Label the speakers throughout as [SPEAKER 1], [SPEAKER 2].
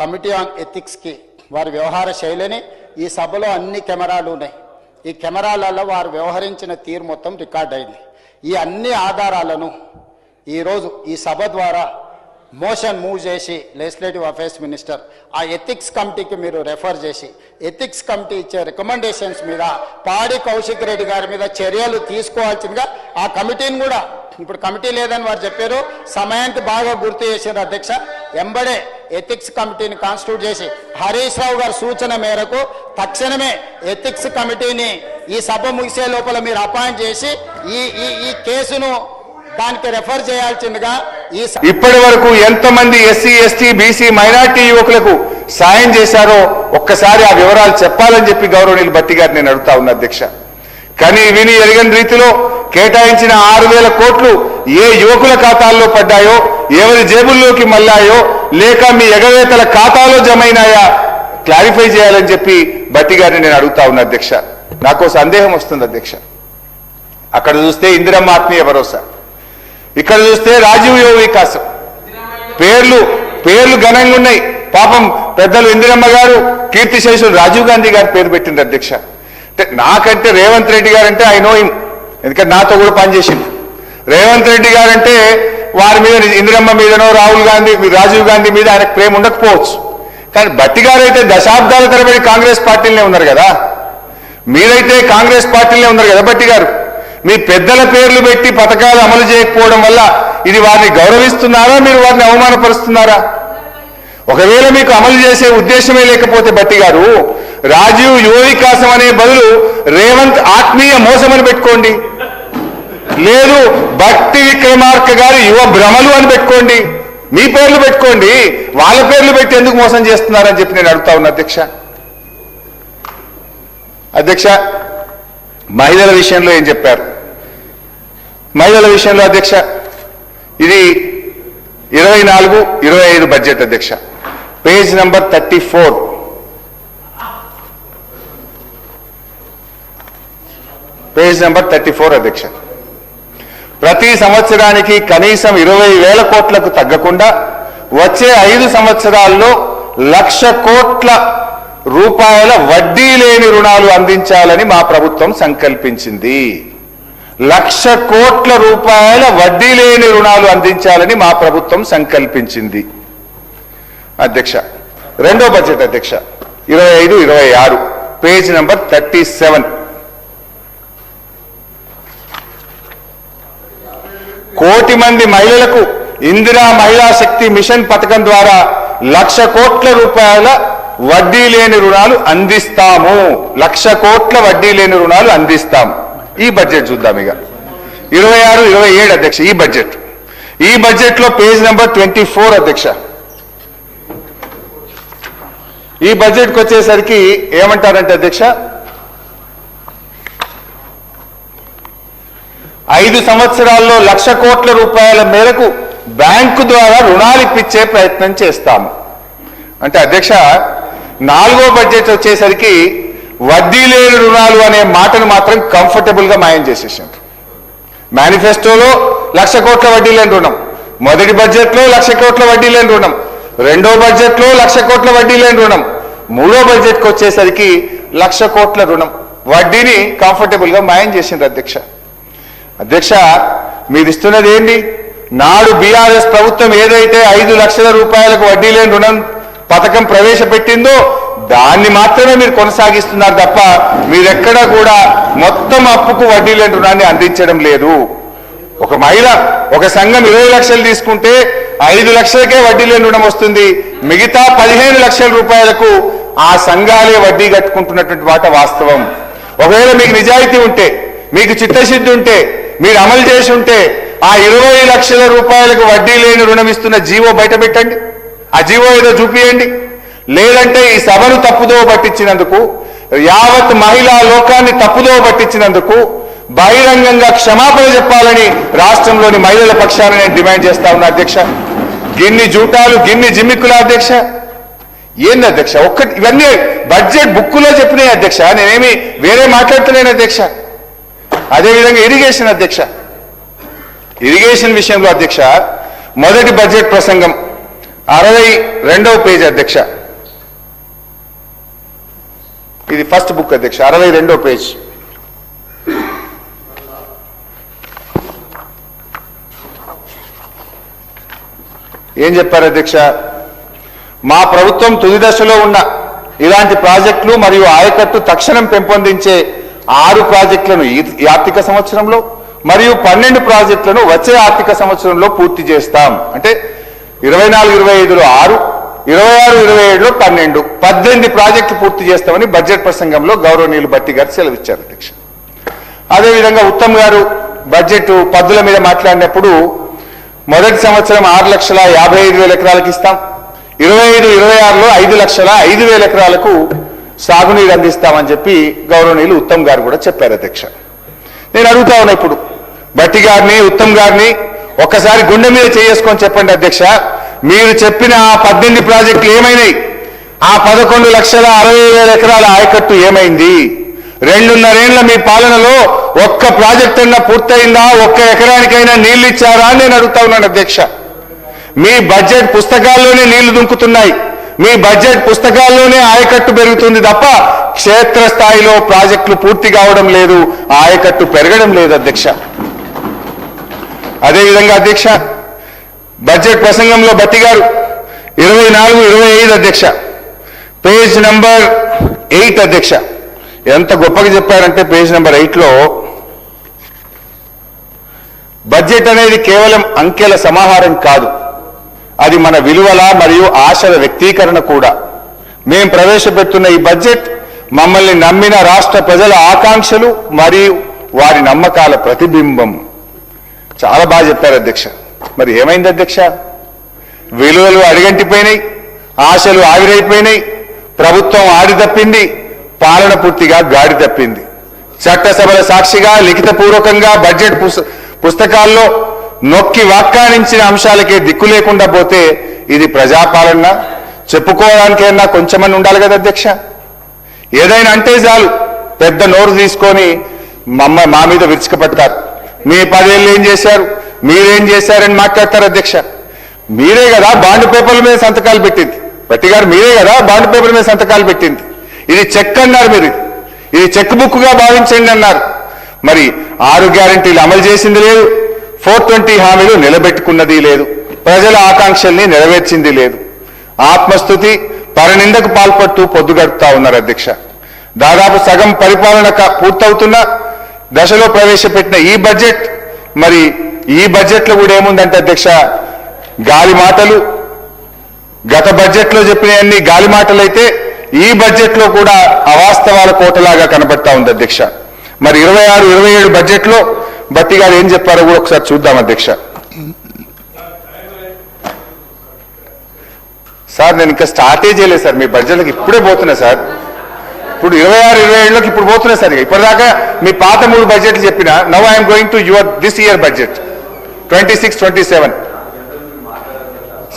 [SPEAKER 1] Committee on ఎథిక్స్కి వారి వ్యవహార శైలిని ఈ సభలో అన్ని కెమెరాలు ఉన్నాయి. ఈ కెమెరాలలో వారు వ్యవహరించిన తీరు మొత్తం రికార్డ్ అయింది. ఈ అన్ని ఆధారాలను ఈరోజు ఈ సభ ద్వారా మోషన్ మూవ్ చేసి లెజిస్లేటివ్ అఫైర్స్ మినిస్టర్ ఆ ఎథిక్స్ కమిటీకి మీరు రెఫర్ చేసి ఎథిక్స్ కమిటీ ఇచ్చే రికమెండేషన్స్ మీద పాడి కౌశిక్ రెడ్డి గారి మీద చర్యలు తీసుకోవాల్సిందిగా ఆ కమిటీని కూడా, ఇప్పుడు కమిటీ లేదని వారు చెప్పారు, సమయానికి బాగా గుర్తు చేశారు అధ్యక్ష. ఎంబడే ఎథిక్స్ కమిటీని కాన్స్టిట్యూట్ చేసి హరీష్ రావు గారి సూచన మేరకు తక్షణమే ఎథిక్స్ కమిటీని ఈ సభ ముగిసే లోపల మీరు అపాయింట్ చేసి ఈ కేసును దానికి రెఫర్ చేయాల్సిందిగా
[SPEAKER 2] ఇప్పటి వరకు ఎంతమంది ఎస్సీ ఎస్టీ బీసీ మైనార్టీ యువకులకు సాయం చేశారో ఒక్కసారి ఆ వివరాలు చెప్పాలని చెప్పి గౌరవనీయులు భట్టి గారు నేను అడుగుతా ఉన్నా అధ్యక్ష. కానీ విని ఎరగని రీతిలో కేటాయించిన 6,000 కోట్లు ఏ యువకుల ఖాతాల్లో పడ్డాయో, ఎవరి జేబుల్లోకి మళ్ళాయో, లేక మీ ఎగవేతల ఖాతాలో జమైనాయా క్లారిఫై చేయాలని చెప్పి భట్టి గారిని నేను అడుగుతా ఉన్నా అధ్యక్ష. నాకు సందేహం వస్తుంది అధ్యక్ష. అక్కడ చూస్తే ఇందిరమ్మ ఆత్మీయ భరోసా, ఇక్కడ చూస్తే రాజీవ్ యువ వికాసం, పేర్లు ఘనంగా ఉన్నాయి. పాపం పెద్దలు ఇందిరమ్మ గారు, కీర్తిశేషులు రాజీవ్ గాంధీ గారు పేరు పెట్టింది అధ్యక్ష. అంటే నాకంటే రేవంత్ రెడ్డి గారు అంటే ఐ నో హిమ్, ఎందుకంటే నాతో కూడా పనిచేసింది. రేవంత్ రెడ్డి గారు అంటే వారి మీద ఇందిరమ్మ మీదనో రాజీవ్ గాంధీ మీద ఆయనకు ప్రేమ ఉండకపోవచ్చు. కానీ భట్టి గారు అయితే దశాబ్దాల తరబడి కాంగ్రెస్ పార్టీలోనే ఉన్నారు కదా, మీరైతే కాంగ్రెస్ పార్టీలోనే ఉన్నారు కదా భట్టి గారు. మీ పెద్దల పేర్లు పెట్టి పథకాలు అమలు చేయకపోవడం వల్ల ఇది వారిని గౌరవిస్తున్నారా, మీరు వారిని అవమానపరుస్తున్నారా? ఒకవేళ మీకు అమలు చేసే ఉద్దేశమే లేకపోతే భట్టి గారు రాజీవ్ యువ వికాసం అనే బదులు రేవంత్ ఆత్మీయ మోసం అని పెట్టుకోండి, లేదు భట్టి విక్రమార్క గారి యువ భ్రమలు అని పెట్టుకోండి. మీ పేర్లు పెట్టుకోండి, వాళ్ళ పేర్లు పెట్టి ఎందుకు మోసం చేస్తున్నారని చెప్పి నేను అడుగుతా ఉన్నా అధ్యక్ష. మహిళల విషయంలో ఏం చెప్పారు? మహిళల విషయంలో అధ్యక్ష, ఇది 24-25 బడ్జెట్ అధ్యక్ష, పేజ్ నంబర్ 34. పేజ్ నంబర్ 34 అధ్యక్ష. ప్రతి సంవత్సరానికి కనీసం 20,000 కోట్లకు తగ్గకుండా వచ్చే 5 సంవత్సరాల్లో 1,00,000 కోట్ల రూపాయల వడ్డీ లేని రుణాలు అందించాలని మా ప్రభుత్వం సంకల్పించింది. 1,00,000 కోట్ల రూపాయల వడ్డీ లేని రుణాలు అందించాలని మా ప్రభుత్వం సంకల్పించింది అధ్యక్ష. రెండో బడ్జెట్ అధ్యక్ష, 25-26, పేజ్ నంబర్ 37. కోటి మంది మహిళలకు ఇందిరా మహిళా శక్తి మిషన్ పథకం ద్వారా 1,00,000 కోట్ల రూపాయల వడ్డీ లేని రుణాలు అందిస్తాము. 1,00,000 కోట్ల వడ్డీ లేని రుణాలు అందిస్తాము. ఈ బడ్జెట్ చూద్దాం ఇక 26-27 అధ్యక్ష. ఈ బడ్జెట్ లో పేజ్ నెంబర్ 24 అధ్యక్ష. ఈ బడ్జెట్కి వచ్చేసరికి ఏమంటారంటే అధ్యక్ష, 5 సంవత్సరాల్లో 1,00,000 కోట్ల రూపాయల మేరకు బ్యాంకు ద్వారా రుణాలు ఇప్పించే ప్రయత్నం చేస్తాము అంటే అధ్యక్ష, 4వ బడ్జెట్ వచ్చేసరికి వడ్డీ లేని రుణాలు అనే మాటను మాత్రం కంఫర్టబుల్ గా మాయం చేసేసారు. మేనిఫెస్టోలో 1,00,000 కోట్ల వడ్డీ లేని రుణం, మొదటి బడ్జెట్ లో 1,00,000 కోట్ల వడ్డీ లేని రుణం, రెండో బడ్జెట్ లో 1,00,000 కోట్ల వడ్డీ లేని రుణం, మూడో బడ్జెట్ కి వచ్చేసరికి 1,00,000 కోట్ల రుణం వడ్డీని కంఫర్టబుల్ గా మాయం చేసిండ్రు అధ్యక్ష. మీరు ఇస్తున్నది ఏంటి? నాడు బీఆర్ఎస్ ప్రభుత్వం ఏదైతే 5 లక్షల రూపాయలకు వడ్డీ లేని రుణం పథకం ప్రవేశపెట్టిందో దాన్ని మాత్రమే మీరు కొనసాగిస్తున్నారు తప్ప మీరెక్కడా కూడా మొత్తం అప్పుకు వడ్డీ లేని రుణాన్ని అందించడం లేదు. ఒక మహిళ ఒక సంఘం 20 లక్షలు తీసుకుంటే 5 లక్షలకే వడ్డీ లేని రుణం వస్తుంది. మిగతా 15 లక్షల రూపాయలకు ఆ సంఘాలే వడ్డీ కట్టుకుంటున్నటువంటి మాట వాస్తవం. ఒకవేళ మీకు నిజాయితీ ఉంటే, మీకు చిత్తశుద్ధి ఉంటే, మీరు అమలు చేసి ఉంటే ఆ 20 లక్షల రూపాయలకు వడ్డీ లేని రుణం ఇస్తున్న జీవో బయట పెట్టండి, ఆ జీవో ఏదో చూపియండి. లేదంటే ఈ సభను తప్పుదోవ పట్టించినందుకు, యావత్ మహిళా లోకాన్ని తప్పుదోవ పట్టించినందుకు బహిరంగంగా క్షమాపణ చెప్పాలని రాష్ట్రంలోని మహిళల పక్షాన నేను డిమాండ్ చేస్తా ఉన్నా అధ్యక్ష. గిన్ని జూటాలు, గిన్ని జిమ్మిక్కుల అధ్యక్ష. ఏంది అధ్యక్ష? ఇవన్నీ బడ్జెట్ బుక్కులో చెప్పినాయి అధ్యక్ష, నేనేమి వేరే మాట్లాడుతున్నాను అధ్యక్ష. అదేవిధంగా ఇరిగేషన్ అధ్యక్ష, ఇరిగేషన్ విషయంలో అధ్యక్ష మొదటి బడ్జెట్ ప్రసంగం 62వ పేజ్ అధ్యక్ష. ఇది ఫస్ట్ బుక్ అధ్యక్ష. 62వ పేజ్. ఏం చెప్పారు అధ్యక్ష? మా ప్రభుత్వం తుది దశలో ఉన్న ఇలాంటి ప్రాజెక్టులు మరియు ఆయకట్టు తక్షణం పెంపొందించే 6 ప్రాజెక్టులను ఈ ఆర్థిక సంవత్సరంలో మరియు 12 ప్రాజెక్టులను వచ్చే ఆర్థిక సంవత్సరంలో పూర్తి చేస్తాం. అంటే 24-25లో 6, 26-27లో 12, 18 ప్రాజెక్టులు పూర్తి చేస్తామని బడ్జెట్ ప్రసంగంలో గౌరవనీయులు భట్టి గారు సెలవిచ్చారు అధ్యక్ష. అదేవిధంగా ఉత్తమ్ గారు బడ్జెట్ పద్దుల మీద మాట్లాడినప్పుడు మొదటి సంవత్సరం 6,55,000 ఎకరాలకు ఇస్తాం, 25-26లో 5,05,000 ఎకరాలకు సాగునీరు అందిస్తామని చెప్పి గౌరవనీయులు ఉత్తమ్ గారు కూడా చెప్పారు అధ్యక్ష. నేను అడుగుతా ఉన్నా ఇప్పుడు భట్టి గారిని, ఉత్తమ్ గారిని ఒక్కసారి గుండె మీద చేసుకొని చెప్పండి అధ్యక్ష, మీరు చెప్పిన ఆ 18 ప్రాజెక్టులు ఏమైనాయి? ఆ 11,60,60,000 ఎకరాల ఆయకట్టు ఏమైంది? 2.5 ఏళ్ల మీ పాలనలో ఒక్క ప్రాజెక్ట్ అన్నా పూర్తయిందా? ఒక్క ఎకరానికైనా నీళ్లు ఇచ్చారా అని నేను అడుగుతా ఉన్నాను అధ్యక్ష. మీ బడ్జెట్ పుస్తకాల్లోనే నీళ్లు దుంకుతున్నాయి, మీ బడ్జెట్ పుస్తకాల్లోనే ఆయకట్టు పెరుగుతుంది తప్ప క్షేత్రస్థాయిలో ప్రాజెక్టులు పూర్తి కావడం లేదు, ఆయకట్టు పెరగడం లేదు అధ్యక్ష. అదేవిధంగా అధ్యక్ష బడ్జెట్ ప్రసంగంలో భట్టి గారు 24-25 అధ్యక్ష, పేజ్ నంబర్ 8 అధ్యక్ష, ఎంత గొప్పగా చెప్పారంటే పేజ్ నెంబర్ 8లో బడ్జెట్ అనేది కేవలం అంకెల సమాహారం కాదు, అది మన విలువల మరియు ఆశల వ్యక్తీకరణ కూడా. మేము ప్రవేశపెడుతున్న ఈ బడ్జెట్ మమ్మల్ని నమ్మిన రాష్ట్ర ప్రజల ఆకాంక్షలు మరియు వారి నమ్మకాల ప్రతిబింబం. చాలా బాగా చెప్పారు అధ్యక్ష. మరి ఏమైంది అధ్యక్ష? విలువలు అడిగంటిపోయినాయి, ఆశలు ఆవిరైపోయినాయి, ప్రభుత్వం ఆడి తప్పింది, పాలన పూర్తిగా గాడి తప్పింది. చట్టసభల సాక్షిగా లిఖితపూర్వకంగా బడ్జెట్ పుస్తకాల్లో నొక్కి వ్యాఖ్యానించిన అంశాలకే దిక్కు లేకుండా పోతే ఇది ప్రజాపాలన చెప్పుకోవడానికైనా కొంచెమని ఉండాలి కదా అధ్యక్ష. ఏదైనా అంటే చాలు పెద్ద నోరు తీసుకొని మా మీద విరుచుకుపడతారు. మీ 10 ఏళ్ళు ఏం చేశారు, మీరేం చేశారని మాట్లాడతారు అధ్యక్ష. మీరే కదా బాండ్ పేపర్ల మీద సంతకాలు పెట్టింది, భట్టి గారు మీరే కదా బాండ్ పేపర్ల మీద సంతకాలు పెట్టింది. ఇది చెక్ అన్నారు, మీరు ఇది చెక్ బుక్ గా భావించండి అన్నారు. మరి 6 గ్యారెంటీలు అమలు చేసింది లేదు, 420 హామీలు నిలబెట్టుకున్నది లేదు, ప్రజల ఆకాంక్షల్ని నెరవేర్చింది లేదు. ఆత్మస్తుతి పరనిందకు పాల్పడుతూ పొద్దు గడుపుతా ఉన్నారు అధ్యక్ష. దాదాపు సగం పరిపాలన పూర్తవుతున్న దశలో ప్రవేశపెట్టిన ఈ బడ్జెట్, మరి ఈ బడ్జెట్లో కూడా ఏముందంటే అధ్యక్ష, గాలి మాటలు. గత బడ్జెట్లో చెప్పినవన్నీ గాలి మాటలైతే ఈ బడ్జెట్లో కూడా అవాస్తవాల కోటలాగా కనబడతా ఉంది అధ్యక్ష. మరి 26-27 బడ్జెట్లో భట్టి గారు ఏం చెప్పారో కూడా ఒకసారి చూద్దాం అధ్యక్ష. సార్ నేను ఇంకా స్టార్టే చేయలేదు సార్, మీ బడ్జెట్లకు ఇప్పుడే పోతున్నా సార్. ఇప్పుడు 26-27లోకి ఇప్పుడు పోతున్నా సార్. ఇప్పటిదాకా మీ పాత 3 బడ్జెట్లు చెప్పిన, now I'm going to your this year budget 26-27.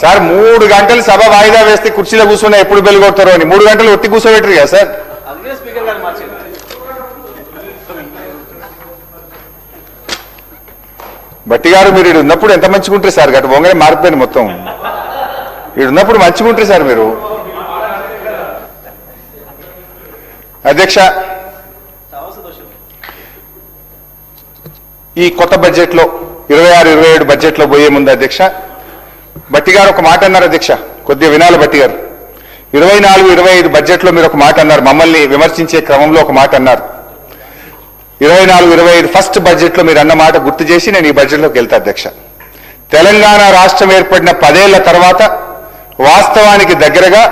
[SPEAKER 2] Sir 3 గంటలు సభ వాయిదా వేస్తే కుర్చీలో కూర్చున్నా ఎప్పుడు బెల్ కొడతారో అని 3 గంటలు ఒత్తి కూర్చోబెట్టరు కదా సార్. భట్టి గారు మీరు ఇక్కడ ఉన్నప్పుడు ఎంత మంచిగా ఉంటారు సార్, గట్టు బొంగనే మారిపోయింది మొత్తం. ఇక్కడ ఉన్నప్పుడు మంచిగా ఉంటారు సార్ మీరు. అధ్యక్ష ఈ కొత్త బడ్జెట్లో 26-27 బడ్జెట్లో పోయే ముందు అధ్యక్ష భట్టి గారు ఒక మాట అన్నారు అధ్యక్ష, కొద్దిగా వినాలి భట్టి గారు. 24-25 బడ్జెట్లో మీరు ఒక మాట అన్నారు, మమ్మల్ని విమర్శించే క్రమంలో ఒక మాట అన్నారు. 24-25 ఫస్ట్ బడ్జెట్లో మీరు అన్న మాట గుర్తు చేసి నేను ఈ బడ్జెట్లోకి వెళ్తా అధ్యక్ష. తెలంగాణ రాష్ట్రం ఏర్పడిన 10 ఏళ్ల తర్వాత వాస్తవానికి దగ్గరగా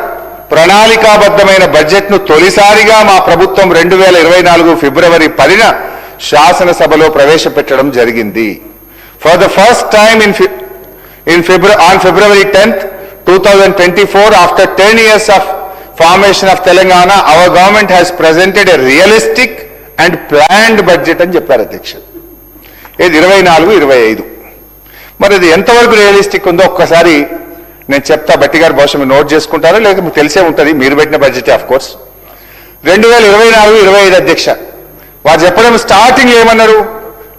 [SPEAKER 2] ప్రణాళికాబద్ధమైన బడ్జెట్ను తొలిసారిగా మా ప్రభుత్వం 2024 ఫిబ్రవరి 10న శాసనసభలో ప్రవేశపెట్టడం జరిగింది. For the first time on February 10th, 2024, after 10 years of formation of Telangana, our government has presented a realistic and planned budget అని చెప్పారు అధ్యక్ష. ఇది 24-25. మరి ఇది ఎంతవరకు రియలిస్టిక్ ఉందో ఒక్కసారి నేను చెప్తా, భట్టి గారు బహుశా మీరు నోట్ చేసుకుంటారో లేకపోతే మీకు తెలిసే ఉంటుంది, మీరు పెట్టిన బడ్జెట్ ఆఫ్ కోర్స్. 2024-25 అధ్యక్ష వారు చెప్పడం స్టార్టింగ్ ఏమన్నారు,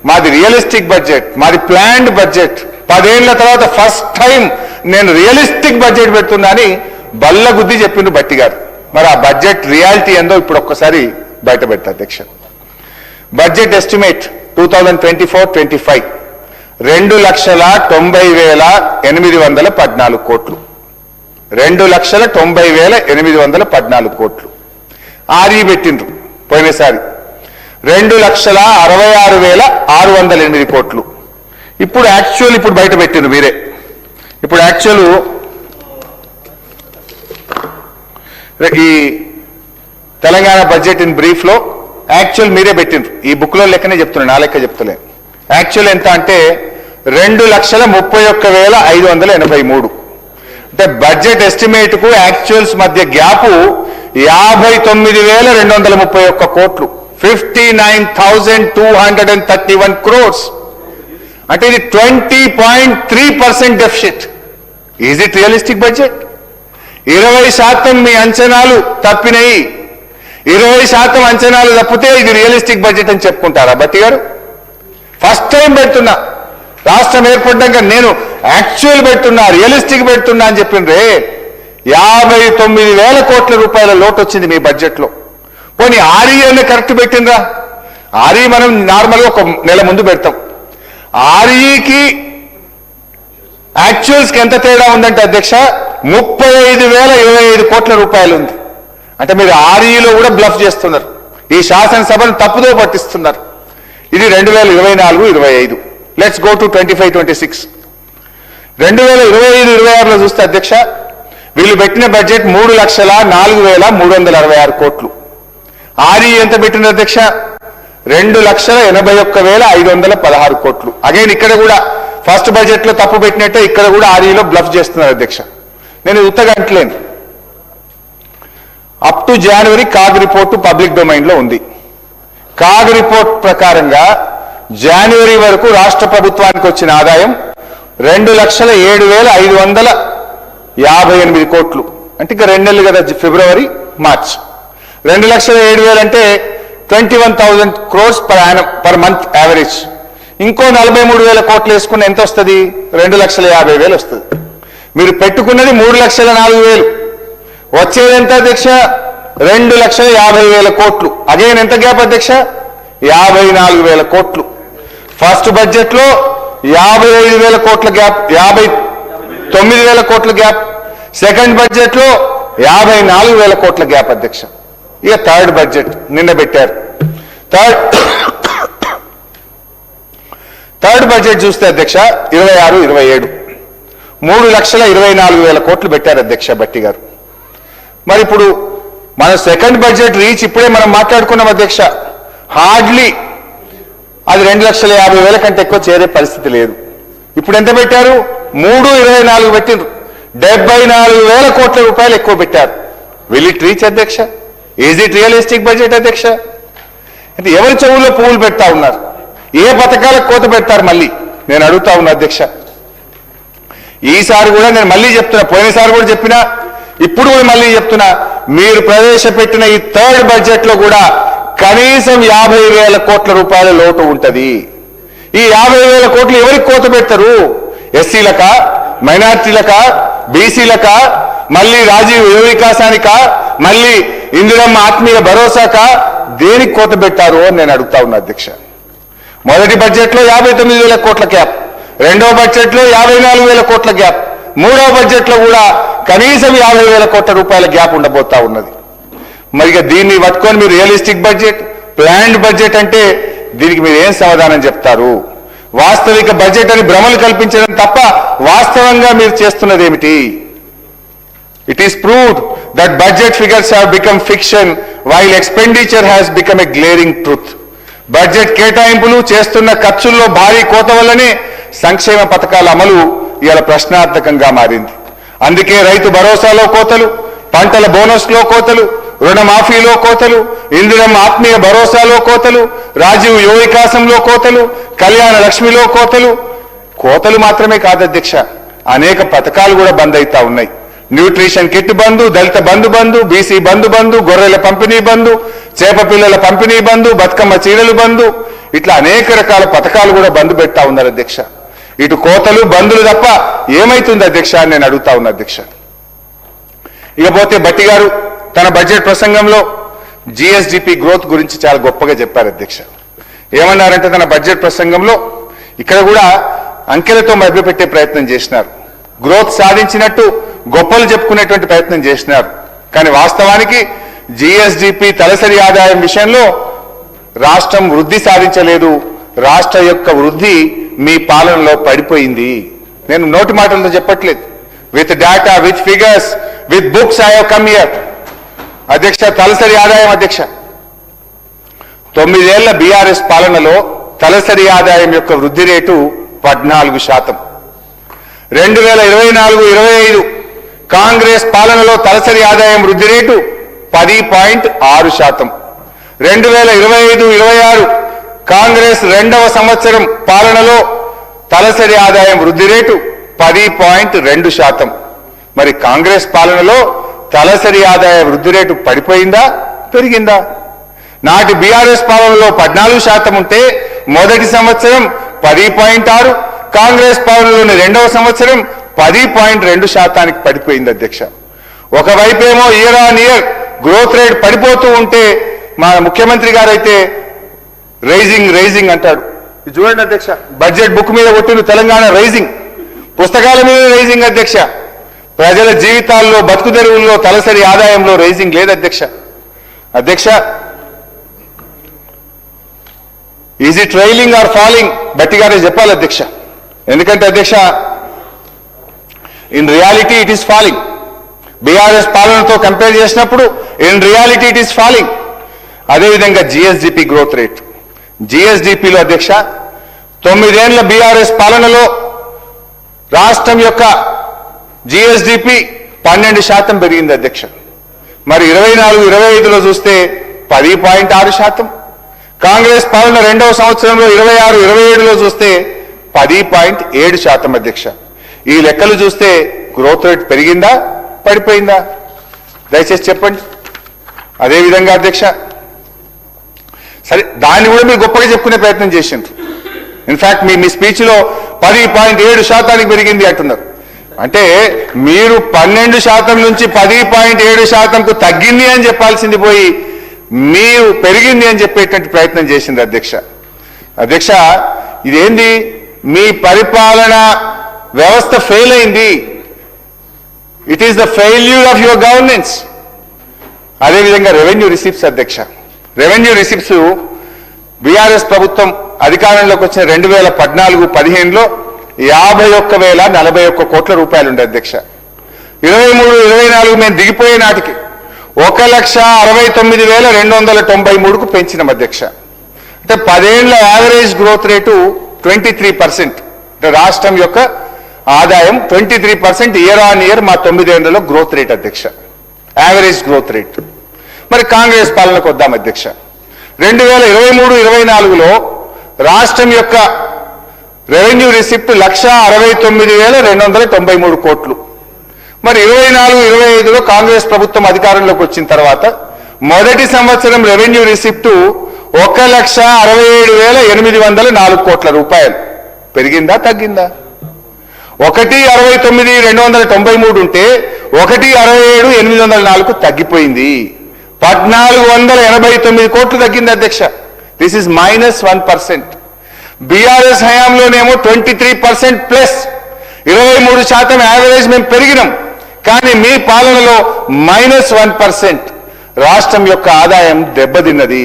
[SPEAKER 2] మాది రియలిస్టిక్ బడ్జెట్, మాది ప్లాన్డ్ బడ్జెట్. 10 ఏళ్ల తర్వాత ఫస్ట్ టైం నేను రియలిస్టిక్ బడ్జెట్ పెడుతున్నా అని బల్లగుద్ది చెప్పిండు బట్టి గారు. మరి ఆ బడ్జెట్ రియాలిటీ ఏందో ఇప్పుడు ఒక్కసారి బయట పెడతా అధ్యక్ష. బడ్జెట్ ఎస్టిమేట్ 2024-25 2,90,814 కోట్లు. 2,90,814 కోట్లు. ఆర్ఈ పెట్టిండ్రు పోయినసారి 2,66,608 కోట్లు. ఇప్పుడు యాక్చువల్ ఇప్పుడు బయట పెట్టిండ్రు మీరే. ఇప్పుడు యాక్చువల్ ఈ తెలంగాణ బడ్జెట్ ఇన్ బ్రీఫ్ లో యాక్చువల్ మీరే పెట్టిండ్రు. ఈ బుక్ లో లెక్కనే చెప్తున్నా, నా లెక్క చెప్తలే. యాక్చువల్ ఎంత అంటే 2,31,583. అంటే బడ్జెట్ ఎస్టిమేట్ కు యాక్చువల్స్ మధ్య గ్యాప్ 59,231 కోట్లు. 59,231 crores. అంటే ఇది 20.3% deficit. Is it realistic budget? 20% మీ అంచనాలు తప్పినాయి. 20% అంచనాలు తప్పితే ఇది రియలిస్టిక్ బడ్జెట్ అని చెప్పుకుంటారా బట్టి గారు? ఫస్ట్ టైం పెడుతున్నా, రాష్ట్రం ఏర్పడ్డాక నేను యాక్చువల్ పెడుతున్నా, రియలిస్టిక్ పెడుతున్నా అని చెప్పిండ్రే. 59,000 కోట్ల రూపాయల లోటు వచ్చింది మీ బడ్జెట్ లో. పోనీ ఆర్ఈ అనే కరెక్ట్ పెట్టిండ్రా? ఆర్ఈ మనం నార్మల్గా ఒక నెల ముందు పెడతాం. ఆర్ఈకి యాక్చువల్స్ కి ఎంత తేడా ఉందంటే అధ్యక్ష 35,025 కోట్ల రూపాయలు ఉంది. అంటే మీరు ఆర్ఈలో కూడా బ్లఫ్ చేస్తున్నారు, ఈ శాసనసభను తప్పుదో పట్టిస్తున్నారు. ఇది 2024-25. Let's go to 25-26. 2025-26లో చూస్తే అధ్యక్ష వీళ్ళు పెట్టిన బడ్జెట్ 3,04,366 కోట్లు. ఆర్ఈ ఎంత పెట్టిన అధ్యక్ష? 2,81,516 కోట్లు. అగైన్ ఇక్కడ కూడా ఫస్ట్ బడ్జెట్ లో తప్పు పెట్టినట్టే ఇక్కడ కూడా ఆర్ఈలో బ్లఫ్ చేస్తున్నారు అధ్యక్ష. నేను ఉత్తగా అంటలేను. అప్ టు జనవరి కాగ్ రిపోర్టు పబ్లిక్ డొమైన్ లో ఉంది. కాగ్ రిపోర్ట్ ప్రకారంగా జనవరి వరకు రాష్ట్ర ప్రభుత్వానికి వచ్చిన ఆదాయం 2,07,558 కోట్లు. అంటే ఇంకా 2 నెలలు కదా, ఫిబ్రవరి మార్చ్. 2,07,000 అంటే 21,000 crores పర్ మంత్ యావరేజ్. ఇంకో 43,000 కోట్లు వేసుకుని ఎంత వస్తుంది? 2,50,000 వస్తుంది. మీరు పెట్టుకున్నది 3,04,000. వచ్చేది ఎంత అధ్యక్ష? 2,50,000 కోట్లు. అగైన్ ఎంత గ్యాప్ అధ్యక్ష? 54,000 కోట్లు. ఫస్ట్ బడ్జెట్ లో 55,000 కోట్ల గ్యాప్, 59,000 కోట్ల గ్యాప్. సెకండ్ బడ్జెట్ లో 54,000 కోట్ల గ్యాప్ అధ్యక్ష. ఇక థర్డ్ బడ్జెట్ నిన్న పెట్టారు. థర్డ్ బడ్జెట్ చూస్తే అధ్యక్ష 26-27 3,24,000 కోట్లు పెట్టారు అధ్యక్ష బట్టి గారు. మరి ఇప్పుడు మన సెకండ్ బడ్జెట్ రీచ్ ఇప్పుడే మనం మాట్లాడుకున్నాం అధ్యక్ష. హార్డ్లీ అది 2,50,000 కంటే ఎక్కువ చేరే పరిస్థితి లేదు. ఇప్పుడు ఎంత పెట్టారు? 3,24 పెట్టిండ్రు. 74,000 కోట్ల రూపాయలు ఎక్కువ పెట్టారు. విల్ ఇట్ రీచ్ అధ్యక్ష? ఈజ్ ఇట్ రియలిస్టిక్ బడ్జెట్ అధ్యక్ష? అంటే ఎవరి చెవుల్లో పువ్వులు పెడతా ఉన్నారు? ఏ పథకాలకు కోత పెడతారు మళ్ళీ నేను అడుగుతా ఉన్నా అధ్యక్ష. ఈసారి కూడా నేను మళ్ళీ చెప్తున్నా, పోయినసారి కూడా చెప్పినా, ఇప్పుడు కూడా మళ్ళీ చెప్తున్నా, మీరు ప్రవేశపెట్టిన ఈ థర్డ్ బడ్జెట్ లో కూడా కనీసం 50,000 కోట్ల రూపాయల లోటు ఉంటది. ఈ 50,000 కోట్లు ఎవరికి కోత పెడతారు? ఎస్సీలక, మైనార్టీలక, బీసీలక, మళ్ళీ రాజీవ్ యువ వికాసానిక, మళ్ళీ ఇందిరమ్మ ఆత్మీయ భరోసాక, దేనికి కోత పెట్టారు అని నేను అడుగుతా ఉన్నా అధ్యక్ష. మొదటి బడ్జెట్ లో 59,000 కోట్ల గ్యాప్, రెండో బడ్జెట్ లో 54,000 కోట్ల గ్యాప్, మూడో బడ్జెట్ లో కూడా కనీసం 50,000 కోట్ల రూపాయల గ్యాప్ ఉండబోతా ఉన్నది. మరి దీన్ని పట్టుకొని మీరు రియలిస్టిక్ బడ్జెట్, ప్లాన్డ్ బడ్జెట్ అంటే దీనికి మీరు ఏం సమాధానం చెప్తారు? వాస్తవిక బడ్జెట్ అని భ్రమలు కల్పించడం తప్ప వాస్తవంగా మీరు చేస్తున్నది ఏమిటి? It is proved that budget figures have become fiction while expenditure has become a glaring truth. Budget కేటాయింపులు చేస్తున్న ఖర్చుల్లో భారీ కోత వల్లనే సంక్షేమ పథకాల అమలు ఇవాళ ప్రశ్నార్థకంగా మారింది. అందుకే రైతు భరోసాలో కోతలు, పంటల బోనస్లో కోతలు, రుణమాఫీలో కోతలు, ఇందిరమ్మ ఆత్మీయ భరోసాలో కోతలు, రాజీవ్ యువ వికాసంలో కోతలు, కళ్యాణ లక్ష్మిలో కోతలు. కోతలు మాత్రమే కాదు అధ్యక్ష, అనేక పథకాలు కూడా బంద్ అవుతా ఉన్నాయి. న్యూట్రిషన్ కిట్ బంధు, దళిత బంధు, బీసీ బంధు, గొర్రెల పంపిణీ బంధు, చేప పిల్లల పంపిణీ బంధు, బతుకమ్మ చీరలు బంధు, ఇట్లా అనేక రకాల పథకాలు కూడా బంద్ పెడతా ఉన్నారు అధ్యక్ష. ఇటు కోతలు బంధులు తప్ప ఏమైతుంది అధ్యక్ష అని నేను అడుగుతా ఉన్నా అధ్యక్ష. ఇకపోతే భట్టి గారు తన బడ్జెట్ ప్రసంగంలో జిఎస్డిపి గ్రోత్ గురించి చాలా గొప్పగా చెప్పారు అధ్యక్ష. ఏమన్నారంటే తన బడ్జెట్ ప్రసంగంలో ఇక్కడ కూడా అంకెలతో మభ్యపెట్టే ప్రయత్నం చేసినారు, గ్రోత్ సాధించినట్టు గొప్పలు చెప్పుకునేటువంటి ప్రయత్నం చేసినారు. కానీ వాస్తవానికి జిఎస్డిపి తలసరి ఆదాయం విషయంలో రాష్ట్రం వృద్ధి సాధించలేదు, రాష్ట్ర యొక్క వృద్ధి మీ పాలనలో పడిపోయింది. నేను నోటి మాటలతో చెప్పట్లేదు, with data, with figures, with books I have come here. అధ్యక్ష, తలసరి ఆదాయం అధ్యక్ష 9 ఏళ్ల బీఆర్ఎస్ పాలనలో తలసరి ఆదాయం యొక్క వృద్ధి రేటు 14%. 2024-25 కాంగ్రెస్ పాలనలో తలసరి ఆదాయం వృద్ధి రేటు 10.6%. 2025-26 కాంగ్రెస్ రెండవ సంవత్సరం పాలనలో తలసరి ఆదాయం వృద్ధి రేటు 10.2%. మరి కాంగ్రెస్ పాలనలో తలసరి ఆదాయ వృద్ధి రేటు పడిపోయిందా పెరిగిందా? నాటి బీఆర్ఎస్ పాలనలో 14% ఉంటే మొదటి సంవత్సరం 10.6, కాంగ్రెస్ పాలనలోని రెండవ సంవత్సరం 10.2% పడిపోయింది అధ్యక్ష. ఒకవైపేమో year on year growth rate పడిపోతూ ఉంటే మా ముఖ్యమంత్రి గారు అయితే రైజింగ్ అంటాడు. చూడండి అధ్యక్ష, బడ్జెట్ బుక్ మీద కొట్టిన తెలంగాణ రైజింగ్, పుస్తకాల మీద రైజింగ్ అధ్యక్ష. ప్రజల జీవితాల్లో బతుకు తెరువుల్లో తలసరి ఆదాయంలో రైజింగ్ లేదు అధ్యక్ష. అధ్యక్ష, is it trailing or falling? Bhatti గారే చెప్పాలి అధ్యక్ష. ఎందుకంటే అధ్యక్ష, in reality it is falling. BRS పాలనతో కంపేర్ చేసినప్పుడు in reality it is falling. అదేవిధంగా జిఎస్డిపి గ్రోత్ రేట్, జిఎస్డిపిలో అధ్యక్ష 9 ఏళ్ల బీఆర్ఎస్ పాలనలో రాష్ట్రం యొక్క జిఎస్డిపి 12% పెరిగింది అధ్యక్ష. మరి 24-25లో చూస్తే 10.6%. కాంగ్రెస్ పాలన రెండవ సంవత్సరంలో 26-27లో చూస్తే 10.7% అధ్యక్ష. ఈ లెక్కలు చూస్తే గ్రోత్ రేట్ పెరిగిందా పడిపోయిందా? దయచేసి చెప్పండి. అదేవిధంగా అధ్యక్ష, సరే దాన్ని కూడా మీరు గొప్పగా చెప్పుకునే ప్రయత్నం చేసిండ్రు. ఇన్ఫాక్ట్ మీ స్పీచ్లో 10.7% పెరిగింది అంటున్నారు. అంటే మీరు 12% నుంచి 10.7%కు తగ్గింది అని చెప్పాల్సింది పోయి మీరు పెరిగింది అని చెప్పేటువంటి ప్రయత్నం చేసింది అధ్యక్ష. అధ్యక్ష, ఇదేంది? మీ పరిపాలన వ్యవస్థ ఫెయిల్ అయింది. It is the failure of your governance. అదేవిధంగా రెవెన్యూ రిసిప్ట్స్ అధ్యక్ష, రెవెన్యూ రిసిప్ట్స్ బీఆర్ఎస్ ప్రభుత్వం అధికారంలోకి వచ్చిన 2014-15లో 51,041 కోట్ల రూపాయలు ఉండే అధ్యక్ష. 23-24 మేము దిగిపోయే నాటికి 1,69,293కు పెంచినాం అధ్యక్ష. అంటే 10 ఏళ్ల యావరేజ్ గ్రోత్ రేటు 23%. అంటే రాష్ట్రం యొక్క ఆదాయం 23% ఇయర్ ఆన్ ఇయర్ మా 9 ఏళ్లలో గ్రోత్ రేట్ అధ్యక్ష, యావరేజ్ గ్రోత్ రేట్. మరి కాంగ్రెస్ పాలనకు వద్దాం అధ్యక్ష. 2023-24లో రాష్ట్రం యొక్క రెవెన్యూ రిసిప్ట్ 1,69,293 కోట్లు. మరి 24-25లో కాంగ్రెస్ ప్రభుత్వం అధికారంలోకి వచ్చిన తర్వాత మొదటి సంవత్సరం రెవెన్యూ రిసిప్ట్ 1,67,804 కోట్ల రూపాయలు. పెరిగిందా తగ్గిందా? 1,69,293 ఉంటే 1,67,804 తగ్గిపోయింది. 1,489 కోట్లు తగ్గింది అధ్యక్ష. This is -1%. బీఆర్ఎస్ హయాంలోనేమో 23% ప్లస్ 23% యావరేజ్ మేము పెరిగినాం. కానీ మీ పాలనలో -1%. రాష్ట్రం యొక్క ఆదాయం దెబ్బతిన్నది.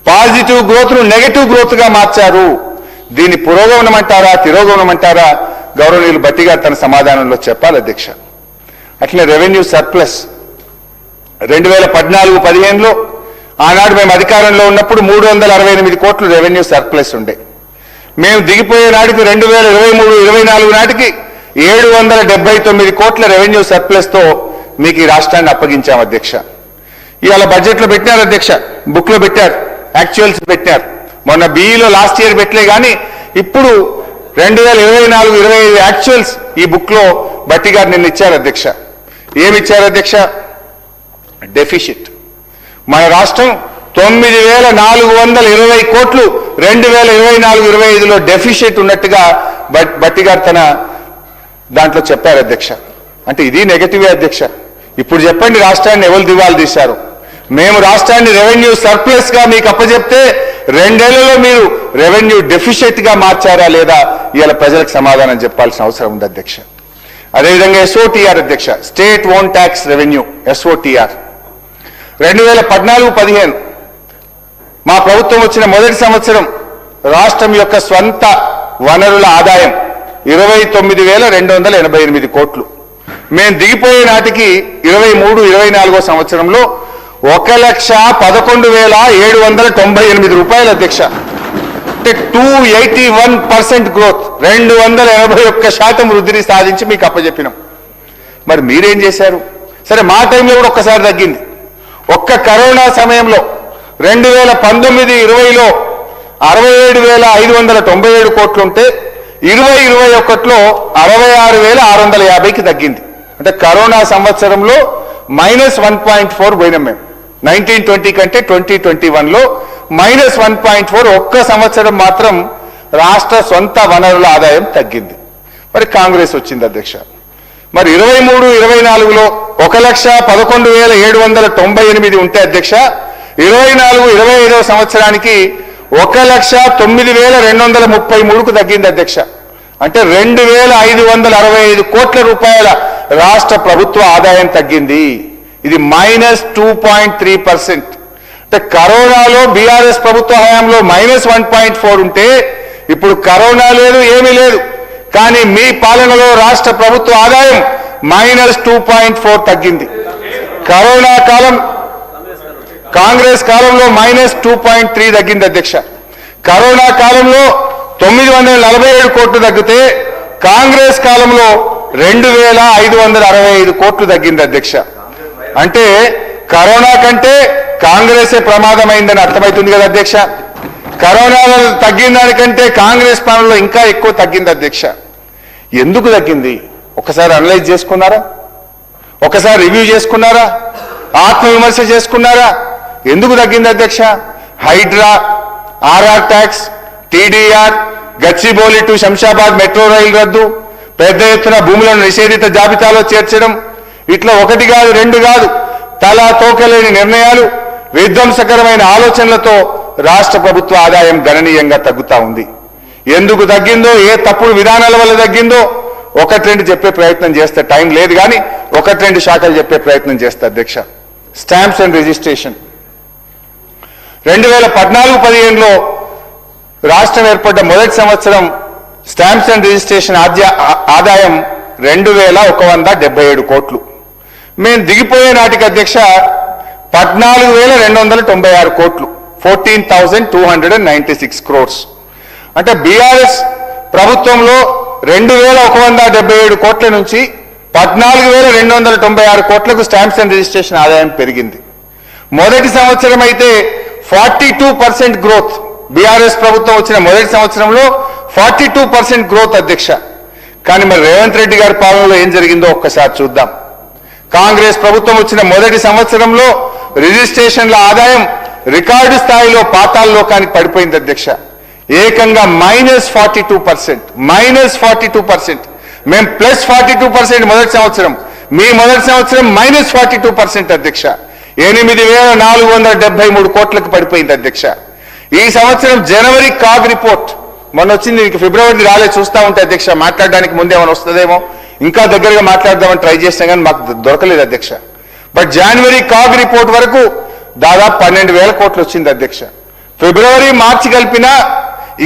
[SPEAKER 2] పాజిటివ్ గ్రోత్ను నెగటివ్ గ్రోత్గా మార్చారు. దీన్ని పురోగమనం అంటారా తిరోగమనం అంటారా? గౌరవనీయులు భట్టి గారు తన సమాధానంలో చెప్పాలి అధ్యక్ష. అట్లే రెవెన్యూ సర్ప్లస్ 2014-15లో ఆనాడు మేము అధికారంలో ఉన్నప్పుడు 368 కోట్లు రెవెన్యూ సర్ప్లస్ ఉండే. మేము దిగిపోయే నాటికి 2023-24 నాటికి 779 కోట్ల రెవెన్యూ సర్ప్లస్తో మీకు ఈ రాష్ట్రాన్ని అప్పగించాం అధ్యక్ష. ఇవాళ బడ్జెట్లో పెట్టినారు అధ్యక్ష, బుక్లో పెట్టారు, యాక్చువల్స్ పెట్టారు. మొన్న బీఈలో లాస్ట్ ఇయర్ పెట్టలే కానీ ఇప్పుడు 2024-25 యాక్చువల్స్ ఈ బుక్లో భట్టి గారు నిన్న ఇచ్చారు అధ్యక్ష. ఏమిచ్చారు అధ్యక్ష? డెఫిసిట్. మన రాష్ట్రం 9,420 కోట్లు 2024-25లో డెఫిసిట్ ఉన్నట్టుగా బట్టి గారు తన దాంట్లో చెప్పారు అధ్యక్ష. అంటే ఇది నెగటివే అధ్యక్ష. ఇప్పుడు చెప్పండి, రాష్ట్రాన్ని ఎవరు దివాలు తీశారు? మేము రాష్ట్రాన్ని రెవెన్యూ సర్ప్లస్ గా మీకు అప్పచెప్తే 2 ఏళ్లలో మీరు రెవెన్యూ డెఫిషిట్ గా మార్చారా లేదా? ఇవాళ ప్రజలకు సమాధానం చెప్పాల్సిన అవసరం ఉంది అధ్యక్ష. అదేవిధంగా SOTR అధ్యక్ష, state own tax revenue, SOTR 2014-15 మా ప్రభుత్వం వచ్చిన మొదటి సంవత్సరం రాష్ట్రం యొక్క స్వంత వనరుల ఆదాయం 29,288 కోట్లు. మేము దిగిపోయే నాటికి 23-24 సంవత్సరంలో 1,11,798 రూపాయలు అధ్యక్ష. అంటే 281% గ్రోత్, 281% వృద్ధిని సాధించి మీకు అప్పచెప్పినాం. మరి మీరేం చేశారు? సరే, మా టైంలో కూడా ఒక్కసారి తగ్గింది. ఒక్క కరోనా సమయంలో 2019-20లో 67,597 కోట్లుంటే 2021లో 66,650కి తగ్గింది. అంటే కరోనా సంవత్సరంలో -1.4 పోయినాం మేము. 1920 కంటే 2021లో -1.4. ఒక్క సంవత్సరం మాత్రం రాష్ట్ర సొంత వనరుల ఆదాయం తగ్గింది. మరి కాంగ్రెస్ వచ్చింది అధ్యక్ష. మరి 23-24లో 1,11,798 ఉంటే అధ్యక్ష, 24-25 సంవత్సరానికి 1,09,233కు తగ్గింది అధ్యక్ష. అంటే 2,565 కోట్ల రూపాయల రాష్ట్ర ప్రభుత్వ ఆదాయం తగ్గింది. ఇది -2.3%. అంటే కరోనాలో బీఆర్ఎస్ ప్రభుత్వ హయాంలో -1.4 ఉంటే ఇప్పుడు కరోనా లేదు, ఏమీ లేదు. కానీ మీ పాలనలో రాష్ట్ర ప్రభుత్వ ఆదాయం -2.4 తగ్గింది. కరోనా కాలం కాంగ్రెస్ కాలంలో -2.3 తగ్గింది అధ్యక్ష. కరోనా కాలంలో 947 కోట్లు తగ్గితే కాంగ్రెస్ కాలంలో 2,565 కోట్లు తగ్గింది అధ్యక్ష. అంటే కరోనా కంటే కాంగ్రెసే ప్రమాదమైందని అర్థమవుతుంది కదా అధ్యక్ష. కరోనా తగ్గిన దానికంటే కాంగ్రెస్ పాలనలో ఇంకా ఎక్కువ తగ్గింది అధ్యక్ష. ఎందుకు తగ్గింది? ఒకసారి అనలైజ్ చేసుకున్నారా? ఒకసారి రివ్యూ చేసుకున్నారా? ఆత్మవిమర్శ చేసుకున్నారా? ఎందుకు తగ్గింది అధ్యక్ష? Hydraa, RR tax, TDR, Gachibowli to Shamshabad metro రైలు రద్దు, పెద్ద ఎత్తున భూములను నిషేధిత జాబితాలో చేర్చడం, ఇట్లా 1 కాదు 2 కాదు, తలా తోకలేని నిర్ణయాలు, విధ్వంసకరమైన ఆలోచనలతో రాష్ట్ర ప్రభుత్వ ఆదాయం గణనీయంగా తగ్గుతా ఉంది. ఎందుకు తగ్గిందో, ఏ తప్పుడు విధానాల వల్ల తగ్గిందో 1-2 చెప్పే ప్రయత్నం చేస్తే, టైం లేదు కానీ 1-2 శాఖలు చెప్పే ప్రయత్నం చేస్తే అధ్యక్ష. స్టాంప్స్ అండ్ రిజిస్ట్రేషన్ 2014-15లో రాష్ట్రం ఏర్పడ్డ మొదటి సంవత్సరం స్టాంప్స్ అండ్ రిజిస్ట్రేషన్ ఆదాయం 2,177 కోట్లు. మేము దిగిపోయే నాటికి అధ్యక్ష 14,296 కోట్లు, 14,296 crores. అంటే బీఆర్ఎస్ ప్రభుత్వంలో 2,177 కోట్ల నుంచి 14,296 కోట్లకు స్టాంప్స్ అండ్ రిజిస్ట్రేషన్ ఆదాయం పెరిగింది. మొదటి సంవత్సరం అయితే 42% గ్రోత్. బీఆర్ఎస్ ప్రభుత్వం వచ్చిన మొదటి సంవత్సరంలో 42% గ్రోత్ అధ్యక్ష. కానీ మరి రేవంత్ రెడ్డి గారి పాలనలో ఏం జరిగిందో ఒక్కసారి చూద్దాం. కాంగ్రెస్ ప్రభుత్వం వచ్చిన మొదటి సంవత్సరంలో రిజిస్ట్రేషన్ల ఆదాయం రికార్డు స్థాయిలో పాతాళలోకానికి పడిపోయింది అధ్యక్ష. ఏకంగా -42%. మేము +42% మొదటి సంవత్సరం, మీ మొదటి సంవత్సరం -42% అధ్యక్ష. 8,473 కోట్లకు పడిపోయింది అధ్యక్ష. ఈ సంవత్సరం జనవరి కాగ్ రిపోర్ట్ మొన్న వచ్చింది, ఫిబ్రవరి రాలే, చూస్తా ఉంటే అధ్యక్ష. మాట్లాడడానికి ముందేమైనా వస్తుందేమో, ఇంకా దగ్గరగా మాట్లాడదామని ట్రై చేసినా కానీ మాకు దొరకలేదు అధ్యక్ష. బట్ జనవరి కాగ్ రిపోర్ట్ వరకు దాదాపు 12,000 కోట్లు వచ్చింది అధ్యక్ష. ఫిబ్రవరి మార్చి కలిపినా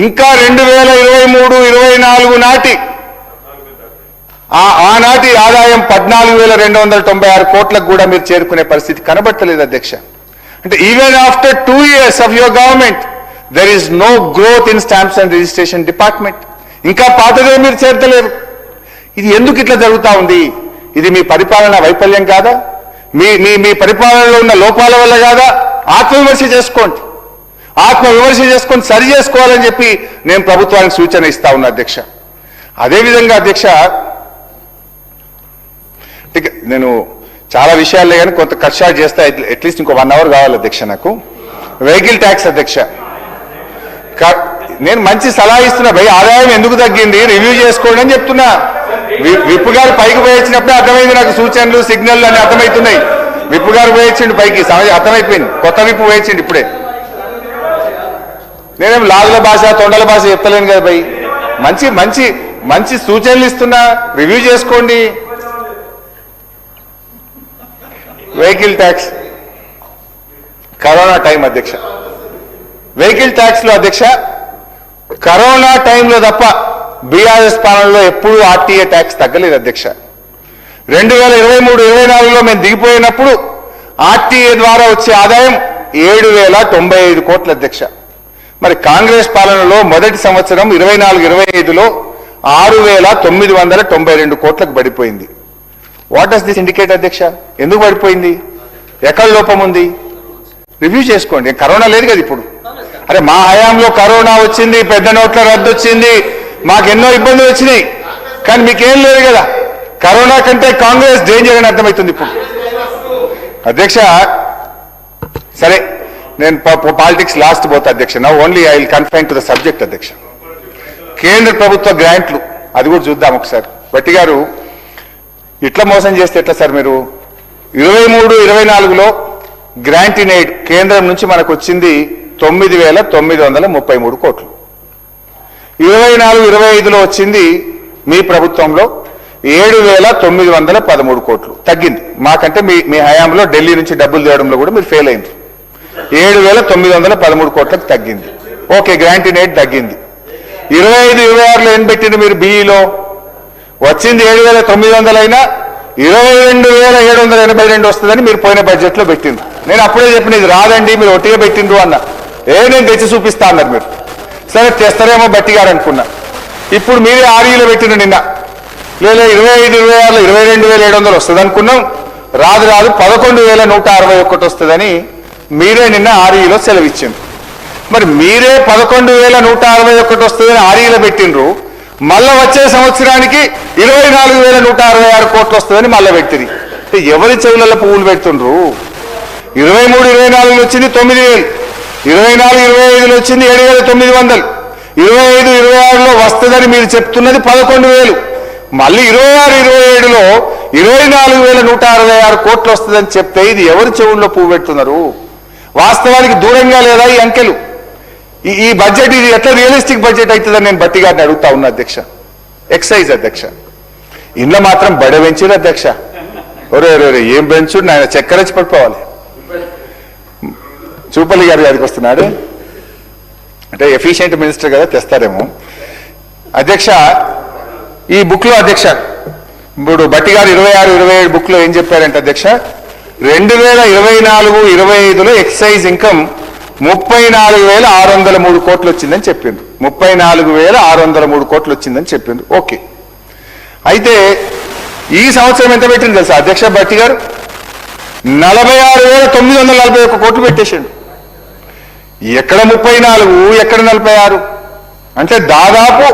[SPEAKER 2] ఇంకా 2023-24 నాటి ఆనాటి ఆదాయం 14,296 కోట్లకు కూడా మీరు చేరుకునే పరిస్థితి కనబడతలేదు అధ్యక్ష. అంటే even after 2 years of your government there is no growth in stamps and registration department. ఇంకా పాతదే మీరు చేర్చలేరు. ఇది ఎందుకు ఇట్లా జరుగుతా ఉంది? ఇది మీ పరిపాలన వైఫల్యం కాదా? మీ పరిపాలనలో ఉన్న లోపాల వల్ల కాదా? ఆత్మవిమర్శ చేసుకోండి, సరి చేసుకోవాలని చెప్పి నేను ప్రభుత్వానికి సూచన ఇస్తా ఉన్నా అధ్యక్ష. అదేవిధంగా అధ్యక్ష, నేను చాలా విషయాలే కానీ కొంత కట్ షార్ట్ చేస్తా, అట్లీస్ట్ ఇంకో 1 hour కావాలి అధ్యక్ష నాకు. వెహికల్ ట్యాక్స్ అధ్యక్ష, నేను మంచి సలహా ఇస్తున్నా భయ్, ఆదాయం ఎందుకు తగ్గింది రివ్యూ చేసుకోండి అని చెప్తున్నా. విప్పు గారు పైకి పోయించినప్పుడే అర్థమైంది నాకు, సూచనలు సిగ్నల్ అని అర్థమవుతున్నాయి. విప్పు గారు పోయించండి పైకి, అర్థమైపోయింది. కొత్త విప్పు పోయించండి ఇప్పుడే. నేనేం లాగుల భాష తొండల భాష చెప్తలేను కదా భయ్, మంచి మంచి మంచి సూచనలు ఇస్తున్నా, రివ్యూ చేసుకోండి. వెహికల్ ట్యాక్స్ కరోనా టైం అధ్యక్ష, వెహికల్ ట్యాక్స్ లో అధ్యక్ష కరోనా టైంలో తప్ప బీఆర్ఎస్ పాలనలో ఎప్పుడూ ఆర్టీఏ ట్యాక్స్ తగ్గలేదు అధ్యక్ష. 2023-24లో మేము దిగిపోయినప్పుడు ఆర్టీఏ ద్వారా వచ్చే ఆదాయం 7,095 కోట్ల అధ్యక్ష. మరి కాంగ్రెస్ పాలనలో మొదటి సంవత్సరం 24-25లో 6,992 కోట్లకు పడిపోయింది. వాట్ డస్ దిస్ ఇండికేట్ అధ్యక్ష? ఎందుకు పడిపోయింది? ఎక్కడ లోపం ఉంది? రివ్యూ చేసుకోండి. కరోనా లేదు కదా ఇప్పుడు. అరే మా హయాంలో కరోనా వచ్చింది, పెద్ద నోట్ల రద్దు వచ్చింది, మాకెన్నో ఇబ్బందులు వచ్చినాయి, కానీ మీకేం లేదు కదా. కరోనా కంటే కాంగ్రెస్ డేంజర్ అని అర్థమవుతుంది ఇప్పుడు అధ్యక్ష. సరే నేను పాలిటిక్స్ లాస్ట్ పోతా అధ్యక్ష. నా only I will confine to the subject అధ్యక్ష. కేంద్ర ప్రభుత్వ గ్రాంట్లు అది కూడా చూద్దాం ఒకసారి. భట్టి గారు ఇట్లా మోసం చేస్తే ఎట్లా సార్? మీరు 23-24లో గ్రాంట్ ఇన్ ఎయిడ్ కేంద్రం నుంచి మనకు వచ్చింది 9,933 కోట్లు. 24-25లో వచ్చింది మీ ప్రభుత్వంలో 7,913 కోట్లు, తగ్గింది. మాకంటే మీ హయాంలో ఢిల్లీ నుంచి డబ్బులు తేవడంలో కూడా మీరు ఫెయిల్ అయింది. 7,913 కోట్లకు తగ్గింది. ఓకే, గ్రాంట్ ఇన్ ఎయిడ్ తగ్గింది. 25-26లో ఏం పెట్టింది మీరు? బీఈలో వచ్చింది 7,900 అయినా 22,782 వస్తుందని మీరు పోయిన బడ్జెట్లో పెట్టిండ్రు. నేను అప్పుడే చెప్పిన ఇది రాదండి, మీరు ఒట్టిగా పెట్టిండ్రు అన్న. నేను తెచ్చి చూపిస్తా అన్నారు మీరు. సరే తెస్తారేమో బట్టి గారు అనుకున్నా. ఇప్పుడు మీరే ఆర్ఈలో పెట్టిన నిన్న, లేదా 25-26లో 22,700 వస్తుంది అనుకున్నాం. రాదు 11,161 వస్తుందని మీరే నిన్న ఆర్ఈలో సెలవిచ్చిండ్రు. మరి మీరే 11,161 వస్తుందని ఆర్ఈలో పెట్టిండ్రు. మళ్ళా వచ్చే సంవత్సరానికి 24,166 కోట్లు వస్తుందని మళ్ళీ పెట్టింది. ఎవరి చెవులలో పువ్వులు పెడుతుండ్రు? 23-24లో వచ్చింది 9,000, 24-25లో వచ్చింది 7,900, 25-26లో వస్తుందని మీరు చెప్తున్నది 11,000. మళ్ళీ 26-27లో 24,166 కోట్లు వస్తుందని చెప్తే ఇది ఎవరి చెవుల్లో పువ్వు పెడుతున్నారు? వాస్తవానికి దూరంగా లేదా ఈ అంకెలు? ఈ బడ్జెట్ ఇది ఎట్లా రియలిస్టిక్ బడ్జెట్ అవుతుందని నేను బట్టి గారిని అడుగుతా ఉన్నా అధ్యక్ష. ఎక్సైజ్ అధ్యక్ష, ఇంట్లో మాత్రం బడ పెంచారు అధ్యక్ష. ఒరే ఏం పెంచుడు ఆయన చక్కెరచ్చి పడిపోవాలి. చూపల్లి గారి గారికి వస్తున్నాడు అంటే ఎఫిషియెంట్ మినిస్టర్ కదా, తెస్తారేమో అధ్యక్ష. ఈ బుక్ లో అధ్యక్ష ఇప్పుడు బట్టి గారు 26-27 బుక్ లో ఏం చెప్పారంటే అధ్యక్ష, 2024-25లో ఎక్సైజ్ ఇన్కమ్ 34,603 కోట్లు వచ్చిందని చెప్పిండ్రు. 34,603 కోట్లు వచ్చిందని చెప్పిండ్రు. ఓకే, అయితే ఈ సంవత్సరం ఎంత పెట్టింది తెలుసా అధ్యక్ష? బట్టి గారు 46,941 కోట్లు పెట్టేసిండు. ఎక్కడ 34, ఎక్కడ 46? అంటే దాదాపు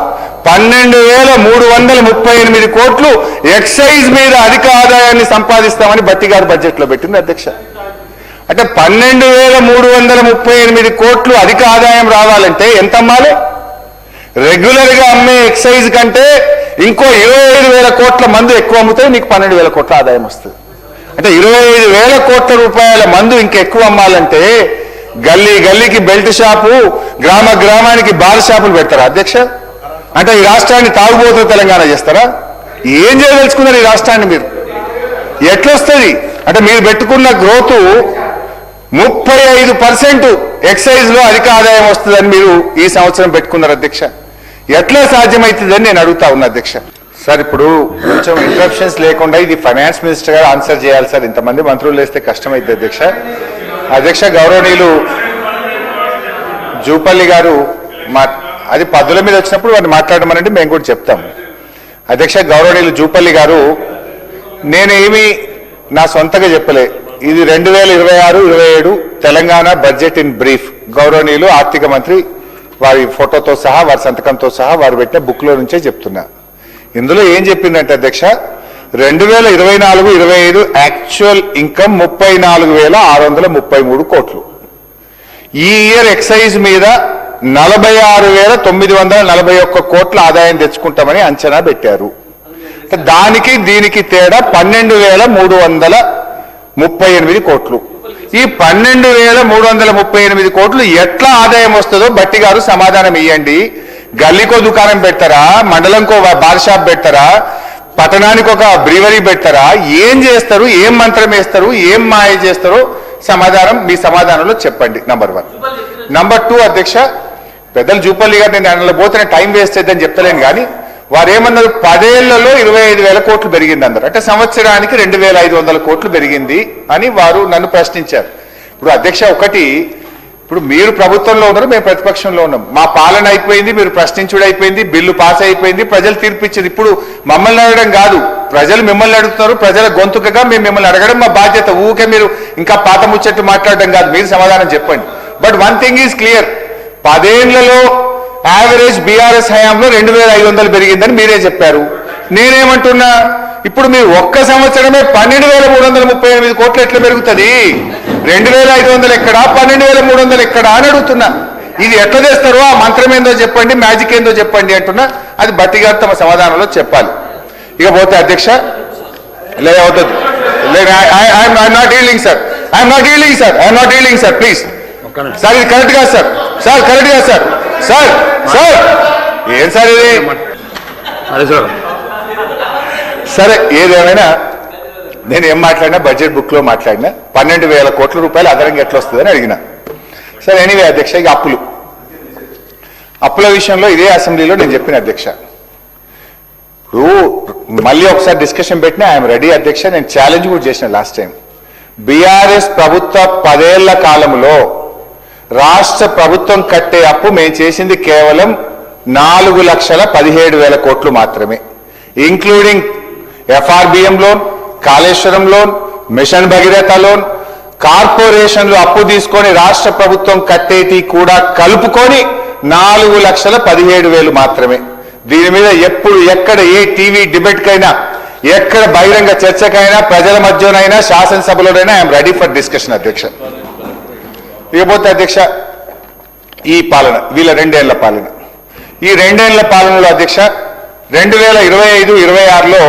[SPEAKER 2] 12,338 కోట్లు ఎక్సైజ్ మీద అధిక ఆదాయాన్ని సంపాదిస్తామని బట్టి గారు బడ్జెట్ లో పెట్టింది అధ్యక్ష. అంటే 12,338 కోట్లు అధిక ఆదాయం రావాలంటే ఎంత అమ్మాలి? రెగ్యులర్ గా అమ్మే ఎక్సైజ్ కంటే ఇంకో 25,000 కోట్ల మందు ఎక్కువ అమ్మితే నీకు 12,000 కోట్ల ఆదాయం వస్తుంది. అంటే 25,000 కోట్ల రూపాయల మందు ఇంకెక్కువ అమ్మాలంటే గల్లీ గల్లీకి బెల్ట్ షాపు, గ్రామ గ్రామానికి బార్ షాపులు పెడతారా అధ్యక్ష? అంటే ఈ రాష్ట్రాన్ని తాగుబోతు తెలంగాణ చేస్తారా? ఏం చేయదలుచుకున్నారు ఈ రాష్ట్రాన్ని మీరు? ఎట్లొస్తుంది అంటే మీరు పెట్టుకున్న గ్రోత్ 35% ఎక్సైజ్ లో అధిక ఆదాయం వస్తుందని మీరు ఈ సంవత్సరం పెట్టుకున్నారు అధ్యక్ష. ఎట్లా సాధ్యమవుతుందని నేను అడుగుతా ఉన్నా అధ్యక్ష. సార్ ఇప్పుడు కొంచెం ఇంటరప్షన్స్ లేకుండా ఇది ఫైనాన్స్ మినిస్టర్ గారు ఆన్సర్ చేయాలి సార్. ఇంతమంది మంత్రులు వేస్తే కష్టమైంది అధ్యక్ష. అధ్యక్ష గౌరవనీయులు జూపల్లి గారు అది పద్దుల మీద వచ్చినప్పుడు వారిని మాట్లాడమనండి, మేము కూడా చెప్తాం. అధ్యక్ష గౌరవనీయులు జూపల్లి గారు, నేనేమి నా సొంతగా చెప్పలే, ఇది 2026-27 తెలంగాణ బడ్జెట్ ఇన్ బ్రీఫ్ గౌరవనీయులు ఆర్థిక మంత్రి వారి ఫోటోతో సహా వారి సంతకంతో సహా వారు పెట్టిన బుక్ లో నుంచే చెప్తున్నా. ఇందులో ఏం చెప్పిందంటే అధ్యక్ష, 2024-25 యాక్చువల్ ఇన్కమ్ 34,633 కోట్లు. ఈ ఇయర్ ఎక్సైజ్ మీద 46,941 కోట్ల ఆదాయం తెచ్చుకుంటామని అంచనా పెట్టారు. దానికి దీనికి తేడా 12,338 కోట్లు. ఈ 12,338 కోట్లు ఎట్లా ఆదాయం వస్తుందో బట్టి గారు సమాధానం ఇవ్వండి. గల్లీకో దుకాణం పెడతారా, మండలంకో బార్ షాప్ పెడతారా, పట్టణానికి ఒక బ్రీవరీ పెడతారా, ఏం చేస్తారు, ఏం మంత్రం వేస్తారు, ఏం మాయ చేస్తారో సమాధానం మీ సమాధానంలో చెప్పండి. నంబర్ 1. నంబర్ 2 అధ్యక్ష, పెద్దలు జూపల్లి గారు నేను అందులో పోతే టైం వేస్ట్ అయిద్దని చెప్తలేను, కానీ వారు ఏమన్నారు, 10 ఏళ్లలో 25,000 కోట్లు పెరిగింది అన్నారు. అంటే సంవత్సరానికి 2,500 కోట్లు పెరిగింది అని వారు నన్ను ప్రశ్నించారు. ఇప్పుడు అధ్యక్ష ఒకటి, ఇప్పుడు మీరు ప్రభుత్వంలో ఉన్నారు, మేము ప్రతిపక్షంలో ఉన్నాం. మా పాలన అయిపోయింది, మీరు ప్రశ్నించుడు అయిపోయింది, బిల్లు పాస్ అయిపోయింది, ప్రజలు తీర్పిచ్చింది. ఇప్పుడు మమ్మల్ని అడగడం కాదు, ప్రజలు మిమ్మల్ని అడుగుతున్నారు. ప్రజల గొంతుకగా మేము మిమ్మల్ని అడగడం మా బాధ్యత. ఊకే మీరు ఇంకా పాత ముచ్చట్టు మాట్లాడడం కాదు, మీరు సమాధానం చెప్పండి. But one thing is clear, 10 ఏళ్లలో యావరేజ్ బీఆర్ఎస్ హయాంలో 2,500 పెరిగిందని మీరే చెప్పారు. నేనేమంటున్నా, ఇప్పుడు మీరు ఒక్క సంవత్సరమే 12,338 కోట్లు ఎట్లా పెరుగుతుంది? 2,500 ఎక్కడా, 12,300 ఎక్కడా అని అడుగుతున్నా. ఇది ఎట్లా చేస్తారో ఆ మంత్రం ఏందో చెప్పండి, మ్యాజిక్ ఏందో చెప్పండి అంటున్నా. అది బట్టి గారు తమ సమాధానంలో చెప్పాలి. ఇక పోతే అధ్యక్ష లేదు, I'm not dealing sir, I'm not dealing sir, please sir, ఇది కరెక్ట్ కాదు సార్, కరెక్ట్ కాదు సార్, ఏం సార్ ఇది? సరే, ఏదేమైనా నేను ఏం మాట్లాడినా బడ్జెట్ బుక్ లో మాట్లాడినా 12,000 కోట్ల రూపాయలు అదనంగా ఎట్లా వస్తుందని అడిగినా. సరే, ఎనీవే అధ్యక్ష, ఇక అప్పుల విషయంలో ఇదే అసెంబ్లీలో నేను చెప్పిన అధ్యక్ష, ఇప్పుడు మళ్ళీ ఒకసారి డిస్కషన్ పెట్టినా ఐఎమ్ రెడీ అధ్యక్ష. నేను ఛాలెంజ్ కూడా చేసిన లాస్ట్ టైం. బీఆర్ఎస్ ప్రభుత్వ 10 ఏళ్ల కాలంలో రాష్ట్ర ప్రభుత్వం కట్టే అప్పు మేము చేసింది కేవలం 4,17,000 కోట్లు మాత్రమే, including FRBM loan, Kaleshwaram loan, mission Bhagiratha loan, కార్పొరేషన్లు అప్పు తీసుకొని రాష్ట్ర ప్రభుత్వం కట్టేటి కూడా కలుపుకొని 4,17,000 మాత్రమే. దీని మీద ఎప్పుడు ఎక్కడ ఏ టీవీ డిబేట్కైనా, ఎక్కడ బహిరంగ చర్చకైనా, ప్రజల మధ్యనైనా, శాసనసభలోనైనా ఐఎమ్ రెడీ ఫర్ డిస్కషన్ అధ్యక్ష. ఇకపోతే అధ్యక్ష, ఈ పాలన, వీళ్ళ 2 ఏళ్ల పాలన, ఈ 2 ఏళ్ల పాలనలో అధ్యక్ష 2025-26లో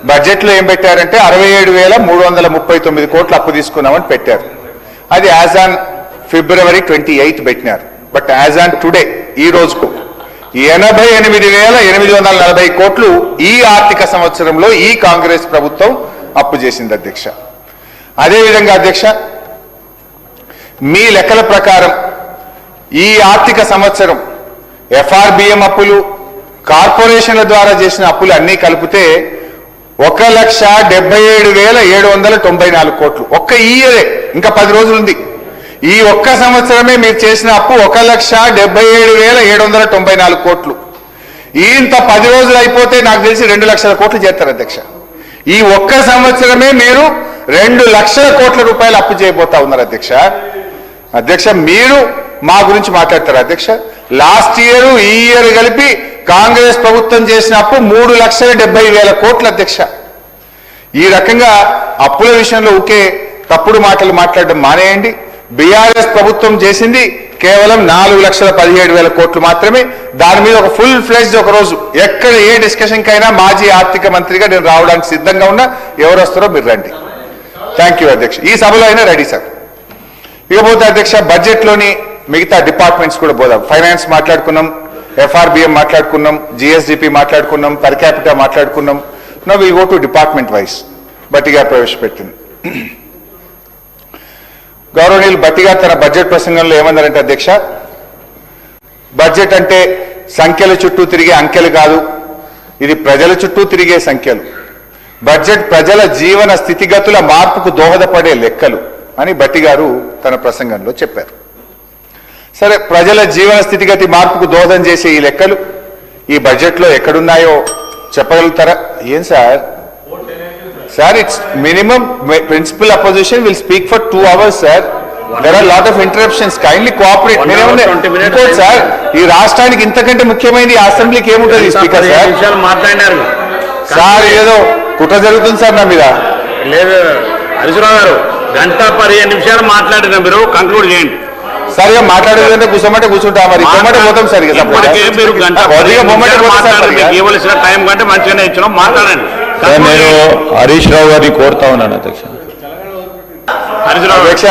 [SPEAKER 2] బడ్జెట్లో ఏం పెట్టారంటే 67,339 కోట్లు అప్పు తీసుకున్నామని పెట్టారు. అది యాజ్ ఆన్ February 28 పెట్టినారు. బట్ యాజ్ ఆన్ టుడే, ఈ రోజుకు 88,840 కోట్లు ఈ ఆర్థిక సంవత్సరంలో ఈ కాంగ్రెస్ ప్రభుత్వం అప్పు చేసింది అధ్యక్ష. అదేవిధంగా అధ్యక్ష, మీ లెక్కల ప్రకారం ఈ ఆర్థిక సంవత్సరం FRBM అప్పులు, కార్పొరేషన్ల ద్వారా చేసిన అప్పులు అన్నీ కలిపితే 1,77,794 కోట్లు. ఒక్క ఇయరే, ఇంకా 10 రోజులు ఉంది. ఈ ఒక్క సంవత్సరమే మీరు చేసిన అప్పు 1,77,794 కోట్లు. ఇంత 10 రోజులు అయిపోతే నాకు తెలిసి 2 లక్షల కోట్లు చేస్తారు అధ్యక్ష. ఈ ఒక్క సంవత్సరమే మీరు 2 లక్షల కోట్ల రూపాయలు అప్పు చేయబోతా ఉన్నారు అధ్యక్ష. అధ్యక్ష, మీరు మా గురించి మాట్లాడతారు అధ్యక్ష. లాస్ట్ ఇయర్, ఈ ఇయర్ కలిపి కాంగ్రెస్ ప్రభుత్వం చేసిన అప్పు 3,70,000 కోట్లు అధ్యక్ష. ఈ రకంగా అప్పుల విషయంలో ఒకే తప్పుడు మాటలు మాట్లాడడం మానేయండి. బీఆర్ఎస్ ప్రభుత్వం చేసింది కేవలం 4,17,000 కోట్లు మాత్రమే. దాని మీద ఒక ఫుల్ ఫ్లెజ్డ్ ఒక రోజు ఎక్కడ ఏ డిస్కషన్ కైనా మాజీ ఆర్థిక మంత్రిగా నేను రావడానికి సిద్ధంగా ఉన్నా. ఎవరు వస్తారో మీరు రండి. థ్యాంక్ యూ అధ్యక్ష. ఈ సభలో అయినా రెడీ సార్. ఇకపోతే అధ్యక్ష, బడ్జెట్లోని మిగతా డిపార్ట్మెంట్స్ కూడా పోదాం. ఫైనాన్స్ మాట్లాడుకున్నాం, FRBM మాట్లాడుకున్నాం, GSDP మాట్లాడుకున్నాం, పర్ క్యాపిటా మాట్లాడుకున్నాం. Now will go to department wise. బట్టి గారు ప్రవేశపెట్టింది. గౌరవనీయులు బట్టి గారు తన బడ్జెట్ ప్రసంగంలో ఏమన్నారంటే అధ్యక్ష, బడ్జెట్ అంటే సంఖ్యల చుట్టూ తిరిగే అంకెలు కాదు, ఇది ప్రజల చుట్టూ తిరిగే సంఖ్యలు. బడ్జెట్ ప్రజల జీవన స్థితిగతుల మార్పుకు దోహదపడే లెక్కలు అని బట్టి గారు తన ప్రసంగంలో చెప్పారు. సరే, ప్రజల జీవన స్థితిగతి మార్పుకు దోహదం చేసే ఈ లెక్కలు ఈ బడ్జెట్లో ఎక్కడున్నాయో చెప్పగలుగుతారా? ఏం sir? Sir, it's minimum principle opposition will speak for 2 hours sir. There are lot of interruptions. Kindly cooperate. ఇంకోటి సార్, ఈ రాష్ట్రానికి ఇంతకంటే ముఖ్యమైనది అసెంబ్లీకి ఏముంటుంది స్పీకర్ సార్?
[SPEAKER 3] మాట్లాడినారు
[SPEAKER 2] సార్, ఏదో కుట్ర జరుగుతుంది సార్ నా మీద.
[SPEAKER 3] లేదు హరీశ్రావు గారు, 1:15 నిమిషాలు మాట్లాడిన మీరు కంక్లూడ్ చేయండి
[SPEAKER 2] సరిగా మాట్లాడేదంటే కూర్చోమంటే కూర్చుంటా మరి ఇవ్వమంటే పోతాం సరిగా
[SPEAKER 3] ఇవ్వవలసిన టైం కంటే మంచిగానే ఇచ్చినాం మాట్లాడండి.
[SPEAKER 4] నేను హరీష్ రావు గారిని కోరుతా ఉన్నాను అధ్యక్ష.
[SPEAKER 2] అధ్యక్ష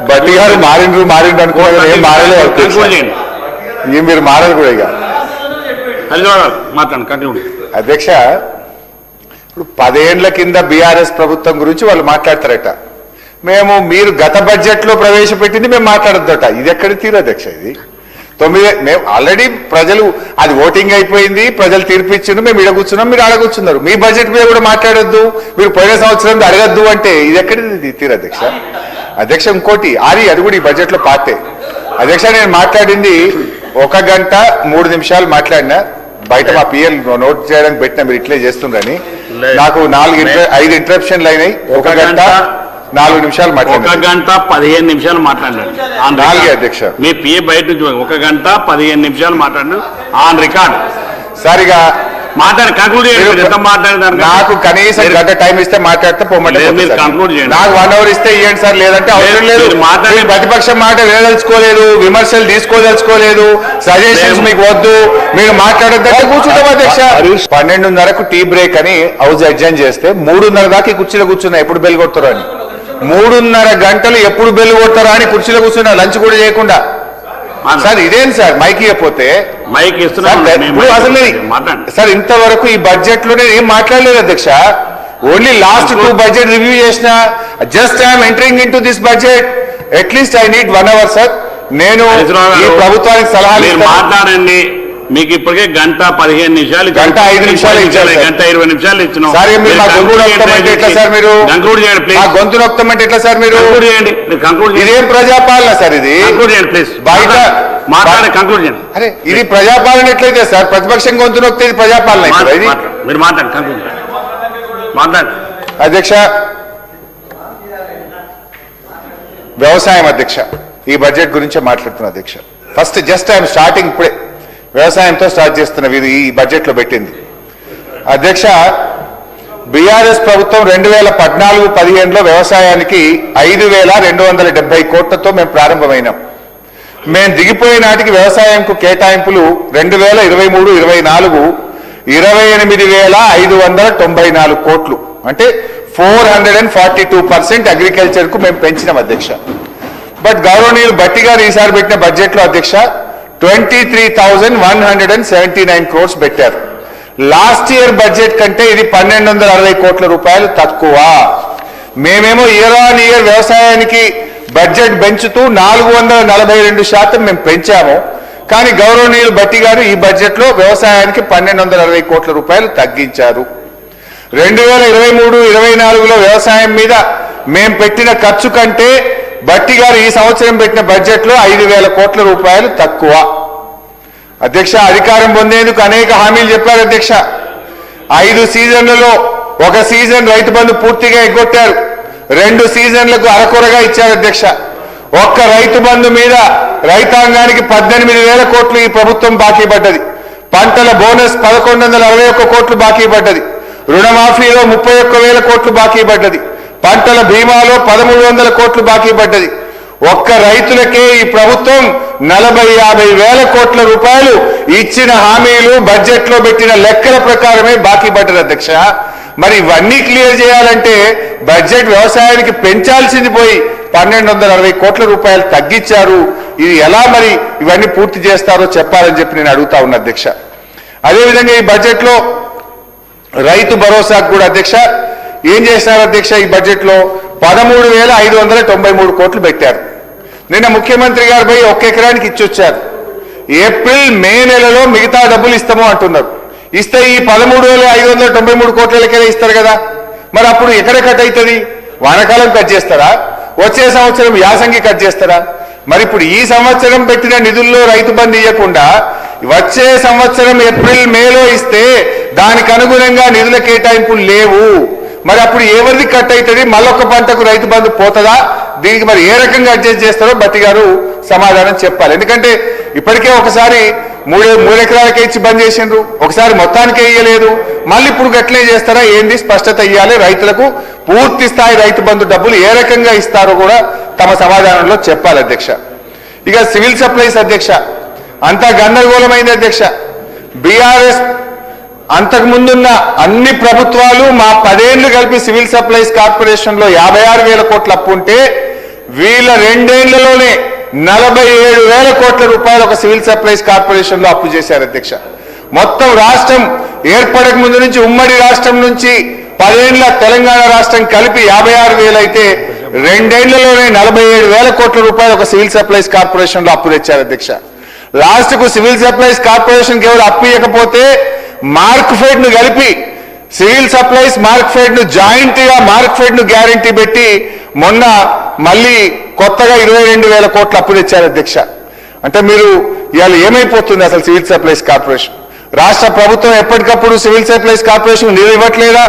[SPEAKER 2] బట్టి గారు మారిండ్రు అనుకోవాలి, ఏం మారలేదు, మీరు మారదు కూడా ఇక. అధ్యక్ష ఇప్పుడు 10 ఏళ్ల కింద బీఆర్ఎస్ ప్రభుత్వం గురించి వాళ్ళు మాట్లాడతారట, మీరు గత బడ్జెట్ లో ప్రవేశపెట్టింది మేము మాట్లాడద్దట. ఇది ఎక్కడ తీరు అధ్యక్ష? ఇది 9 మేము ఆల్రెడీ ప్రజలు అది ఓటింగ్ అయిపోయింది, ప్రజలు తీర్పు ఇచ్చిండ్రు, మేము ఇడ కూర్చున్నాం, మీరు ఆడ కూర్చున్నారు. మీ బడ్జెట్ మీద కూడా మాట్లాడొద్దు, మీరు పోయిన సంవత్సరం అడగద్దు అంటే ఇది ఎక్కడిది తీరు అధ్యక్ష? అధ్యక్ష ఇంకోటి అది కూడా ఈ బడ్జెట్ లో పాతే. అధ్యక్ష నేను మాట్లాడింది 1 గంట 3 నిమిషాలు మాట్లాడినా, బయట మా పిఎల్ నోట్ చేయడానికి పెట్టినా, మీరు ఇట్లే చేస్తుండ్రని నాకు 5 ఇంటరప్షన్లు అయినాయి. 1 గంట 4 నిమిషాలు మాట్లాడారు.
[SPEAKER 3] 1 గంట 15 నిమిషాలు మాట్లాడారు.
[SPEAKER 2] 4 అధ్యక్ష
[SPEAKER 3] మీ పిఏ బయట నుంచి 1 గంట 15 నిమిషాలు మాట్లాడారు ఆన్ రికార్డ్.
[SPEAKER 2] సరిగా
[SPEAKER 3] మాట్లాడి కంక్లూడ్ చేయండి. ఎంత మాట్లాడేదాన్ని
[SPEAKER 2] నాకు కనీసం గంట టైం ఇస్తే మాట్లాడితే పొమ్మంటే
[SPEAKER 3] కంక్లూడ్ చేయండి.
[SPEAKER 2] నాకు 1 అవర్ ఇస్తే ఇవ్వండి సార్, లేదంటే అవసరం లేదు. ప్రతిపక్షం మాట వేయదలుచుకోలేదు, విమర్శలు తీసుకోదలుచుకోలేదు, సజెషన్స్ మీకు వద్దు, మీరు మాట్లాడద్దంటే కూర్చుంటాం అధ్యక్ష. 12:30కు టీ బ్రేక్ అని హౌస్ అడ్జైన్ చేస్తే 3:30 దాకా కుర్చీలో కూర్చున్నా, ఎప్పుడు బెల్ కొడతారో అని. 3:30 గంటలు ఎప్పుడు బెల్ కొడతారా అని కుర్చీలో కూర్చున్నా, లంచ్ కూడా చేయకుండా. సార్ ఇదేం సార్ మైక్ ఇవ్వకపోతే
[SPEAKER 3] మైక్
[SPEAKER 2] అసలు సార్ ఇంతవరకు ఈ బడ్జెట్ లో నేను ఏం మాట్లాడలేదు అధ్యక్ష. ఓన్లీ లాస్ట్ 2 బడ్జెట్ రివ్యూ చేసిన. Just I'm entering into this budget. At least I need 1 hour sir. నేను ఈ ప్రభుత్వానికి సలహాలు
[SPEAKER 3] మాట్లాడండి. మీకు ఇప్పటికే గంట 15 నిమిషాలు,
[SPEAKER 2] గంట 5 నిమిషాలు ఇచ్చారు,
[SPEAKER 3] గంట 20 నిమిషాలు ఇచ్చినాం.
[SPEAKER 2] ఎట్లా సార్ మీరు
[SPEAKER 3] కంక్లూడ్ చేయండి ప్లీజ్.
[SPEAKER 2] గొంతు నొక్తమంటే ఎట్లా సార్ మీరు?
[SPEAKER 3] కంక్లూడ్ చేయండి.
[SPEAKER 2] ఇదేం ప్రజాపాలన సార్? ఇది
[SPEAKER 3] కంక్లూడ్ చేయండి ప్లీజ్.
[SPEAKER 2] బయట
[SPEAKER 3] మాట్లాడి కంక్లూడ్ చేయండి.
[SPEAKER 2] అరే ఇది ప్రజాపాలన ఎట్లయితే సార్? ప్రతిపక్షం గొంతు నొక్కితే ఇది ప్రజాపాలన ఇది.
[SPEAKER 3] మీరు మాట్లాడండి, కంక్లూడ్ మాట్లాడండి.
[SPEAKER 2] అధ్యక్ష వ్యవసాయం అధ్యక్ష ఈ బడ్జెట్ గురించే మాట్లాడుతున్నా అధ్యక్ష. ఫస్ట్ జస్ట్ ఐఎమ్ స్టార్టింగ్, ఇప్పుడే వ్యవసాయంతో స్టార్ట్ చేస్తున్న వీరు ఈ బడ్జెట్ లో పెట్టింది. అధ్యక్ష బీఆర్ఎస్ ప్రభుత్వం 2014-15లో వ్యవసాయానికి 5,270 కోట్లతో మేము ప్రారంభమైనాం. మేము దిగిపోయే నాటికి వ్యవసాయంకు కేటాయింపులు 2023-24 28,594 కోట్లు, అంటే 442% అగ్రికల్చర్ కు మేము పెంచినాం అధ్యక్ష. బట్ గౌరవనీయులు బట్టి గారు ఈసారి పెట్టిన బడ్జెట్ లో అధ్యక్ష 23,179 crores పెట్టారు. లాస్ట్ ఇయర్ బడ్జెట్ కంటే ఇది 1,260 కోట్ల రూపాయలు తక్కువ. మేమేమో ఇయర్ ఆన్ ఇయర్ వ్యవసాయానికి బడ్జెట్ పెంచుతూ 442% మేము పెంచాము. కానీ గౌరవనీయులు బట్టి గారు ఈ బడ్జెట్ లో వ్యవసాయానికి 1,260 కోట్ల రూపాయలు తగ్గించారు. 2023-24లో వ్యవసాయం మీద మేము పెట్టిన ఖర్చు కంటే బట్టి గారు ఈ సంవత్సరం పెట్టిన బడ్జెట్ లో 5,000 కోట్ల రూపాయలు తక్కువ. అధ్యక్ష అధికారం పొందేందుకు అనేక హామీలు చెప్పారు అధ్యక్ష. 5 సీజన్లలో 1 సీజన్ రైతు బంధు పూర్తిగా ఎగ్గొట్టారు, 2 సీజన్లకు అరకొరగా ఇచ్చారు అధ్యక్ష. ఒక్క రైతు బంధు మీద రైతాంగానికి 18,000 కోట్లు ఈ ప్రభుత్వం బాకీ పడ్డది. పంటల బోనస్ 1,161 కోట్లు బాకీ పడ్డది. రుణమాఫీలో 31,000 కోట్లు బాకీ పడ్డది. పంటల బీమాలో 1,300 కోట్లు బాకీ పడ్డది. ఒక్క రైతులకే ఈ ప్రభుత్వం 40,000-50,000 కోట్ల రూపాయలు ఇచ్చిన హామీలు బడ్జెట్ లో పెట్టిన లెక్కల ప్రకారమే బాకీ పడ్డది అధ్యక్ష. మరి ఇవన్నీ క్లియర్ చేయాలంటే బడ్జెట్ వ్యవసాయానికి పెంచాల్సింది పోయి 1,260 కోట్ల రూపాయలు తగ్గించారు. ఇది ఎలా మరి ఇవన్నీ పూర్తి చేస్తారో చెప్పాలని చెప్పి నేను అడుగుతా ఉన్నా అధ్యక్ష. అదేవిధంగా ఈ బడ్జెట్ లో రైతు భరోసాకు కూడా అధ్యక్ష ఏం చేశారు అధ్యక్ష? ఈ బడ్జెట్ లో 13,593 కోట్లు పెట్టారు. నిన్న ముఖ్యమంత్రి గారు పోయి 1 ఎకరానికి ఇచ్చొచ్చారు. ఏప్రిల్ మే నెలలో మిగతా డబ్బులు ఇస్తాము అంటున్నారు. ఇస్తే ఈ 13,593 కోట్లకే ఇస్తారు కదా, మరి అప్పుడు ఎక్కడ కట్ అవుతుంది? వానాకాలం కట్ చేస్తారా? వచ్చే సంవత్సరం యాసంగి కట్ చేస్తారా? మరి ఇప్పుడు ఈ సంవత్సరం పెట్టిన నిధుల్లో రైతు బంధు ఇవ్వకుండా వచ్చే సంవత్సరం ఏప్రిల్ మేలో ఇస్తే దానికి అనుగుణంగా నిధుల కేటాయింపులు లేవు. మరి అప్పుడు ఎవరిది కట్ అవుతుంది? మళ్ళొక్క పంటకు రైతు బంధు పోతుందా? దీనికి మరి ఏ రకంగా అడ్జస్ట్ చేస్తారో బట్టి గారు సమాధానం చెప్పాలి. ఎందుకంటే ఇప్పటికే ఒకసారి 3 ఎకరాలకే ఇచ్చి బంద్ చేసిండ్రు, ఒకసారి మొత్తానికే ఇయ్యలేదు, మళ్ళీ ఇప్పుడు గట్లే చేస్తారా ఏంది? స్పష్టత ఇయ్యాలి. రైతులకు పూర్తి స్థాయి రైతు బంధు డబ్బులు ఏ రకంగా ఇస్తారో కూడా తమ సమాధానంలో చెప్పాలి అధ్యక్ష. ఇక సివిల్ సప్లైస్ అధ్యక్ష అంతా గందరగోళమైంది అధ్యక్ష. బీఆర్ఎస్ అంతకుముందున్న అన్ని ప్రభుత్వాలు మా 10 ఏళ్లు కలిపి సివిల్ సప్లైస్ కార్పొరేషన్ లో 56,000 కోట్ల అప్పు ఉంటే వీళ్ళ 2 ఏళ్లలోనే 47,000 కోట్ల రూపాయలు ఒక సివిల్ సప్లైస్ కార్పొరేషన్ లో అప్పు చేశారు అధ్యక్ష. మొత్తం రాష్ట్రం ఏర్పడక ముందు నుంచి ఉమ్మడి రాష్ట్రం నుంచి 10 ఏళ్ల తెలంగాణ రాష్ట్రం కలిపి 56,000 అయితే 2 ఏళ్లలోనే 47,000 కోట్ల రూపాయలు ఒక సివిల్ సప్లైస్ కార్పొరేషన్ లో అప్పు తెచ్చారు అధ్యక్ష. లాస్ట్ కు సివిల్ సప్లైస్ కార్పొరేషన్ ఎవరు అప్పు ఇవ్వకపోతే మార్క్ఫెడ్ ను కలిపి సివిల్ సప్లైస్ మార్క్ఫెడ్ ను జాయింట్ గా మార్క్ఫెడ్ ను గ్యారంటీ పెట్టి మొన్న మళ్ళీ కొత్తగా 22,000 కోట్ల అప్పు తెచ్చారు అధ్యక్ష. అంటే మీరు ఇవాళ ఏమైపోతుంది అసలు సివిల్ సప్లైస్ కార్పొరేషన్? రాష్ట్ర ప్రభుత్వం ఎప్పటికప్పుడు సివిల్ సప్లైస్ కార్పొరేషన్ నిధులు ఇవ్వట్లేదా?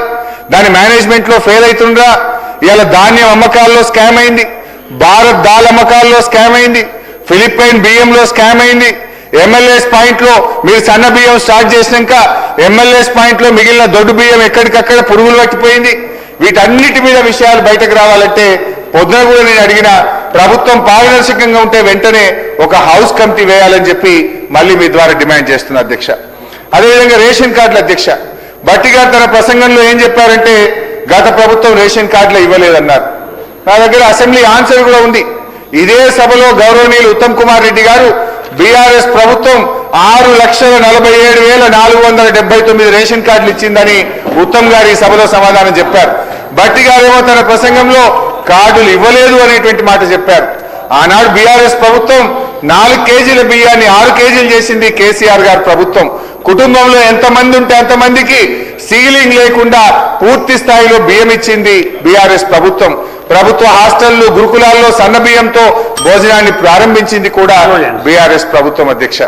[SPEAKER 2] దాని మేనేజ్మెంట్ లో ఫెయిల్ అవుతుండ్రా? ఇవాళ ధాన్యం అమ్మకాల్లో స్కామ్ అయింది, భారత్ దాల్ అమ్మకాల్లో స్కామ్ అయింది, ఫిలిప్పైన్ బియ్యంలో స్కామ్ అయింది, ఎమ్మెల్యేస్ పాయింట్ లో మీరు సన్న బియ్యం స్టార్ట్ చేసినాక ఎమ్మెల్యేస్ పాయింట్ లో మిగిలిన దొడ్డు బియ్యం ఎక్కడికక్కడ పురుగులు పట్టిపోయింది. వీటన్నిటి మీద విషయాలు బయటకు రావాలంటే పొద్దున కూడా నేను అడిగిన ప్రభుత్వం పారదర్శకంగా ఉంటే వెంటనే ఒక హౌస్ కమిటీ వేయాలని చెప్పి మళ్ళీ మీ ద్వారా డిమాండ్ చేస్తున్నా అధ్యక్ష. అదేవిధంగా రేషన్ కార్డుల అధ్యక్ష భట్టి గారు తన ప్రసంగంలో ఏం చెప్పారంటే గత ప్రభుత్వం రేషన్ కార్డులు ఇవ్వలేదన్నారు. నా దగ్గర అసెంబ్లీ ఆన్సర్ కూడా ఉంది. ఇదే సభలో గౌరవనీయులు ఉత్తమ్ కుమార్ రెడ్డి గారు బీఆర్ఎస్ ప్రభుత్వం 6,47,479 రేషన్ కార్డులు ఇచ్చిందని ఉత్తమ్ గారు ఈ సభలో సమాధానం చెప్పారు. భట్టి గారేమో తన ప్రసంగంలో కార్డులు ఇవ్వలేదు అనేటువంటి మాట చెప్పారు. ఆనాడు బీఆర్ఎస్ ప్రభుత్వం 4 కేజీల బియ్యాన్ని 6 కేజీలు చేసింది కేసీఆర్ గారు ప్రభుత్వం. కుటుంబంలో ఎంతమంది ఉంటే అంతమందికి సీలింగ్ లేకుండా పూర్తి స్థాయిలో బియ్యం ఇచ్చింది బీఆర్ఎస్ ప్రభుత్వం. ప్రభుత్వ హాస్టళ్లు గురుకులాల్లో సన్న బియ్యంతో భోజనాన్ని ప్రారంభించింది కూడా బీఆర్ఎస్ ప్రభుత్వం అధ్యక్ష.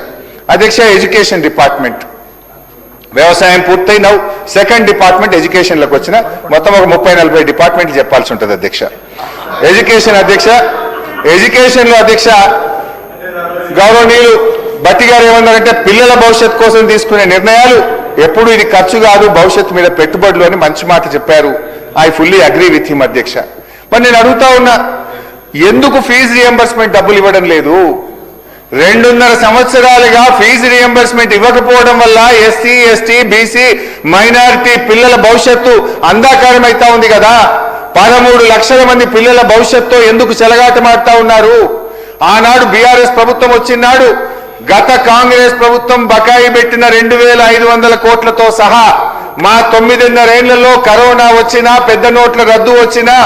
[SPEAKER 2] ఎడ్యుకేషన్ డిపార్ట్మెంట్ వ్యవసాయం పూర్తయి నవ్వు సెకండ్ డిపార్ట్మెంట్ ఎడ్యుకేషన్ లకు వచ్చిన మొత్తం ఒక 30-40 డిపార్ట్మెంట్లు చెప్పాల్సి ఉంటుంది అధ్యక్ష. ఎడ్యుకేషన్ అధ్యక్ష, ఎడ్యుకేషన్ లో అధ్యక్ష గౌరవనీయులు భట్టి గారు ఏమన్నారంటే పిల్లల భవిష్యత్ కోసం తీసుకునే నిర్ణయాలు ఎప్పుడు ఇది ఖర్చు కాదు భవిష్యత్తు మీద పెట్టుబడులు అని మంచి మాట చెప్పారు. I fully agree with him అధ్యక్ష. మరి నేను అడుగుతా ఉన్నా ఎందుకు ఫీజు రియంబర్స్మెంట్ డబ్బులు ఇవ్వడం లేదు? 2.5 సంవత్సరాలుగా ఫీజు రియంబర్స్మెంట్ ఇవ్వకపోవడం వల్ల ఎస్సీ ఎస్టీ బీసీ మైనారిటీ పిల్లల భవిష్యత్తు అంధాకారం అవుతా ఉంది కదా. 13 లక్షల మంది పిల్లల భవిష్యత్తు ఎందుకు చెలగాటమాడుతా ఉన్నారు? ఆనాడు బీఆర్ఎస్ ప్రభుత్వం వచ్చినాడు గత కాంగ్రెస్ ప్రభుత్వం బకాయి పెట్టిన 2,500 కోట్లతో సహా మా 9.5 ఏళ్లలో కరోనా వచ్చినా పెద్ద నోట్ల రద్దు వచ్చినా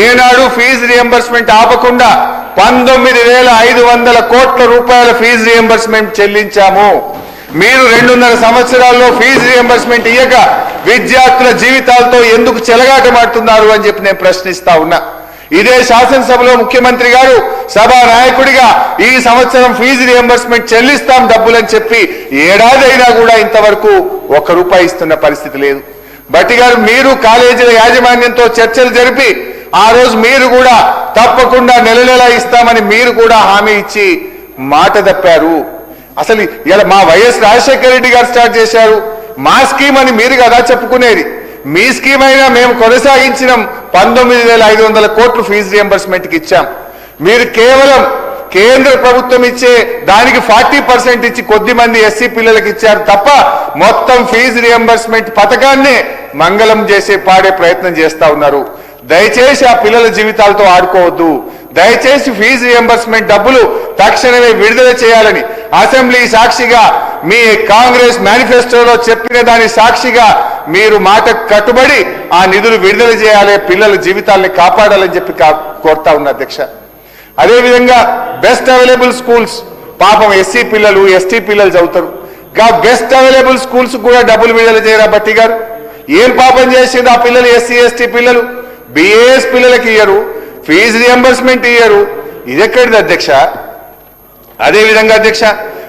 [SPEAKER 2] ఏనాడు ఫీజు రియంబర్స్మెంట్ ఆపకుండా 19,500 కోట్ల రూపాయల ఫీజు రియంబర్స్మెంట్ చెల్లించాము. మీరు 2.5 సంవత్సరాల్లో ఫీజు రియంబర్స్మెంట్ ఇయ్యక విద్యార్థుల జీవితాలతో ఎందుకు చెలగాటమాడుతున్నారు అని చెప్పి నేను ప్రశ్నిస్తా ఉన్నా. ఇదే శాసనసభలో ముఖ్యమంత్రి గారు సభా నాయకుడిగా ఈ సంవత్సరం ఫీజు రియంబర్స్మెంట్ చెల్లిస్తాం డబ్బులని చెప్పి ఏడాదైనా కూడా ఇంతవరకు ₹1 ఇస్తున్న పరిస్థితి లేదు. భట్టి గారు మీరు కాలేజీల యాజమాన్యంతో చర్చలు జరిపి ఆ రోజు మీరు కూడా తప్పకుండా నెల ఇస్తామని మీరు కూడా హామీ ఇచ్చి మాట తప్పారు. అసలు ఇలా మా వైఎస్ రాజశేఖర రెడ్డి గారు స్టార్ట్ చేశారు మా స్కీమ్ అని మీరు కదా చెప్పుకునేది. మీ స్కీమ్ అయినా మేము కొనసాగించినాం. 19,500 కోట్లు ఫీజు రియంబర్స్మెంట్కి ఇచ్చాం. మీరు కేవలం కేంద్ర ప్రభుత్వం ఇచ్చే దానికి 40% ఇచ్చి కొద్ది మంది ఎస్సీ పిల్లలకు ఇచ్చారు తప్ప మొత్తం ఫీజు రియంబర్స్మెంట్ పథకాన్ని మంగళం చేసే పాడే ప్రయత్నం చేస్తా ఉన్నారు. దయచేసి ఆ పిల్లల జీవితాలతో ఆడుకోవద్దు. దయచేసి ఫీజు రియంబర్స్మెంట్ డబ్బులు తక్షణమే విడుదల చేయాలని అసెంబ్లీ సాక్షిగా మీ కాంగ్రెస్ మేనిఫెస్టోలో చెప్పిన దాని సాక్షిగా మీరు మాట కట్టుబడి ఆ నిధులు విడుదల చేయాలి, పిల్లల జీవితాల్ని కాపాడాలని చెప్పి కోరుతా ఉన్నా అధ్యక్ష. అదేవిధంగా బెస్ట్ అవైలబుల్ స్కూల్స్ పాపం ఎస్సీ పిల్లలు ఎస్టీ పిల్లలు చదువుతారు. బెస్ట్ అవైలబుల్ స్కూల్స్ కూడా డబ్బులు విడుదల చేయరా భట్టి గారు? ఏం పాపం చేసింది ఆ పిల్లలు? ఎస్సీ ఎస్టీ పిల్లలు బిఏఎస్ పిల్లలకి ఇయ్యరు, ఫీజు రియంబర్స్మెంట్ ఇయ్యరు. ఇది ఎక్కడిది అధ్యక్ష? అదేవిధంగా అధ్యక్ష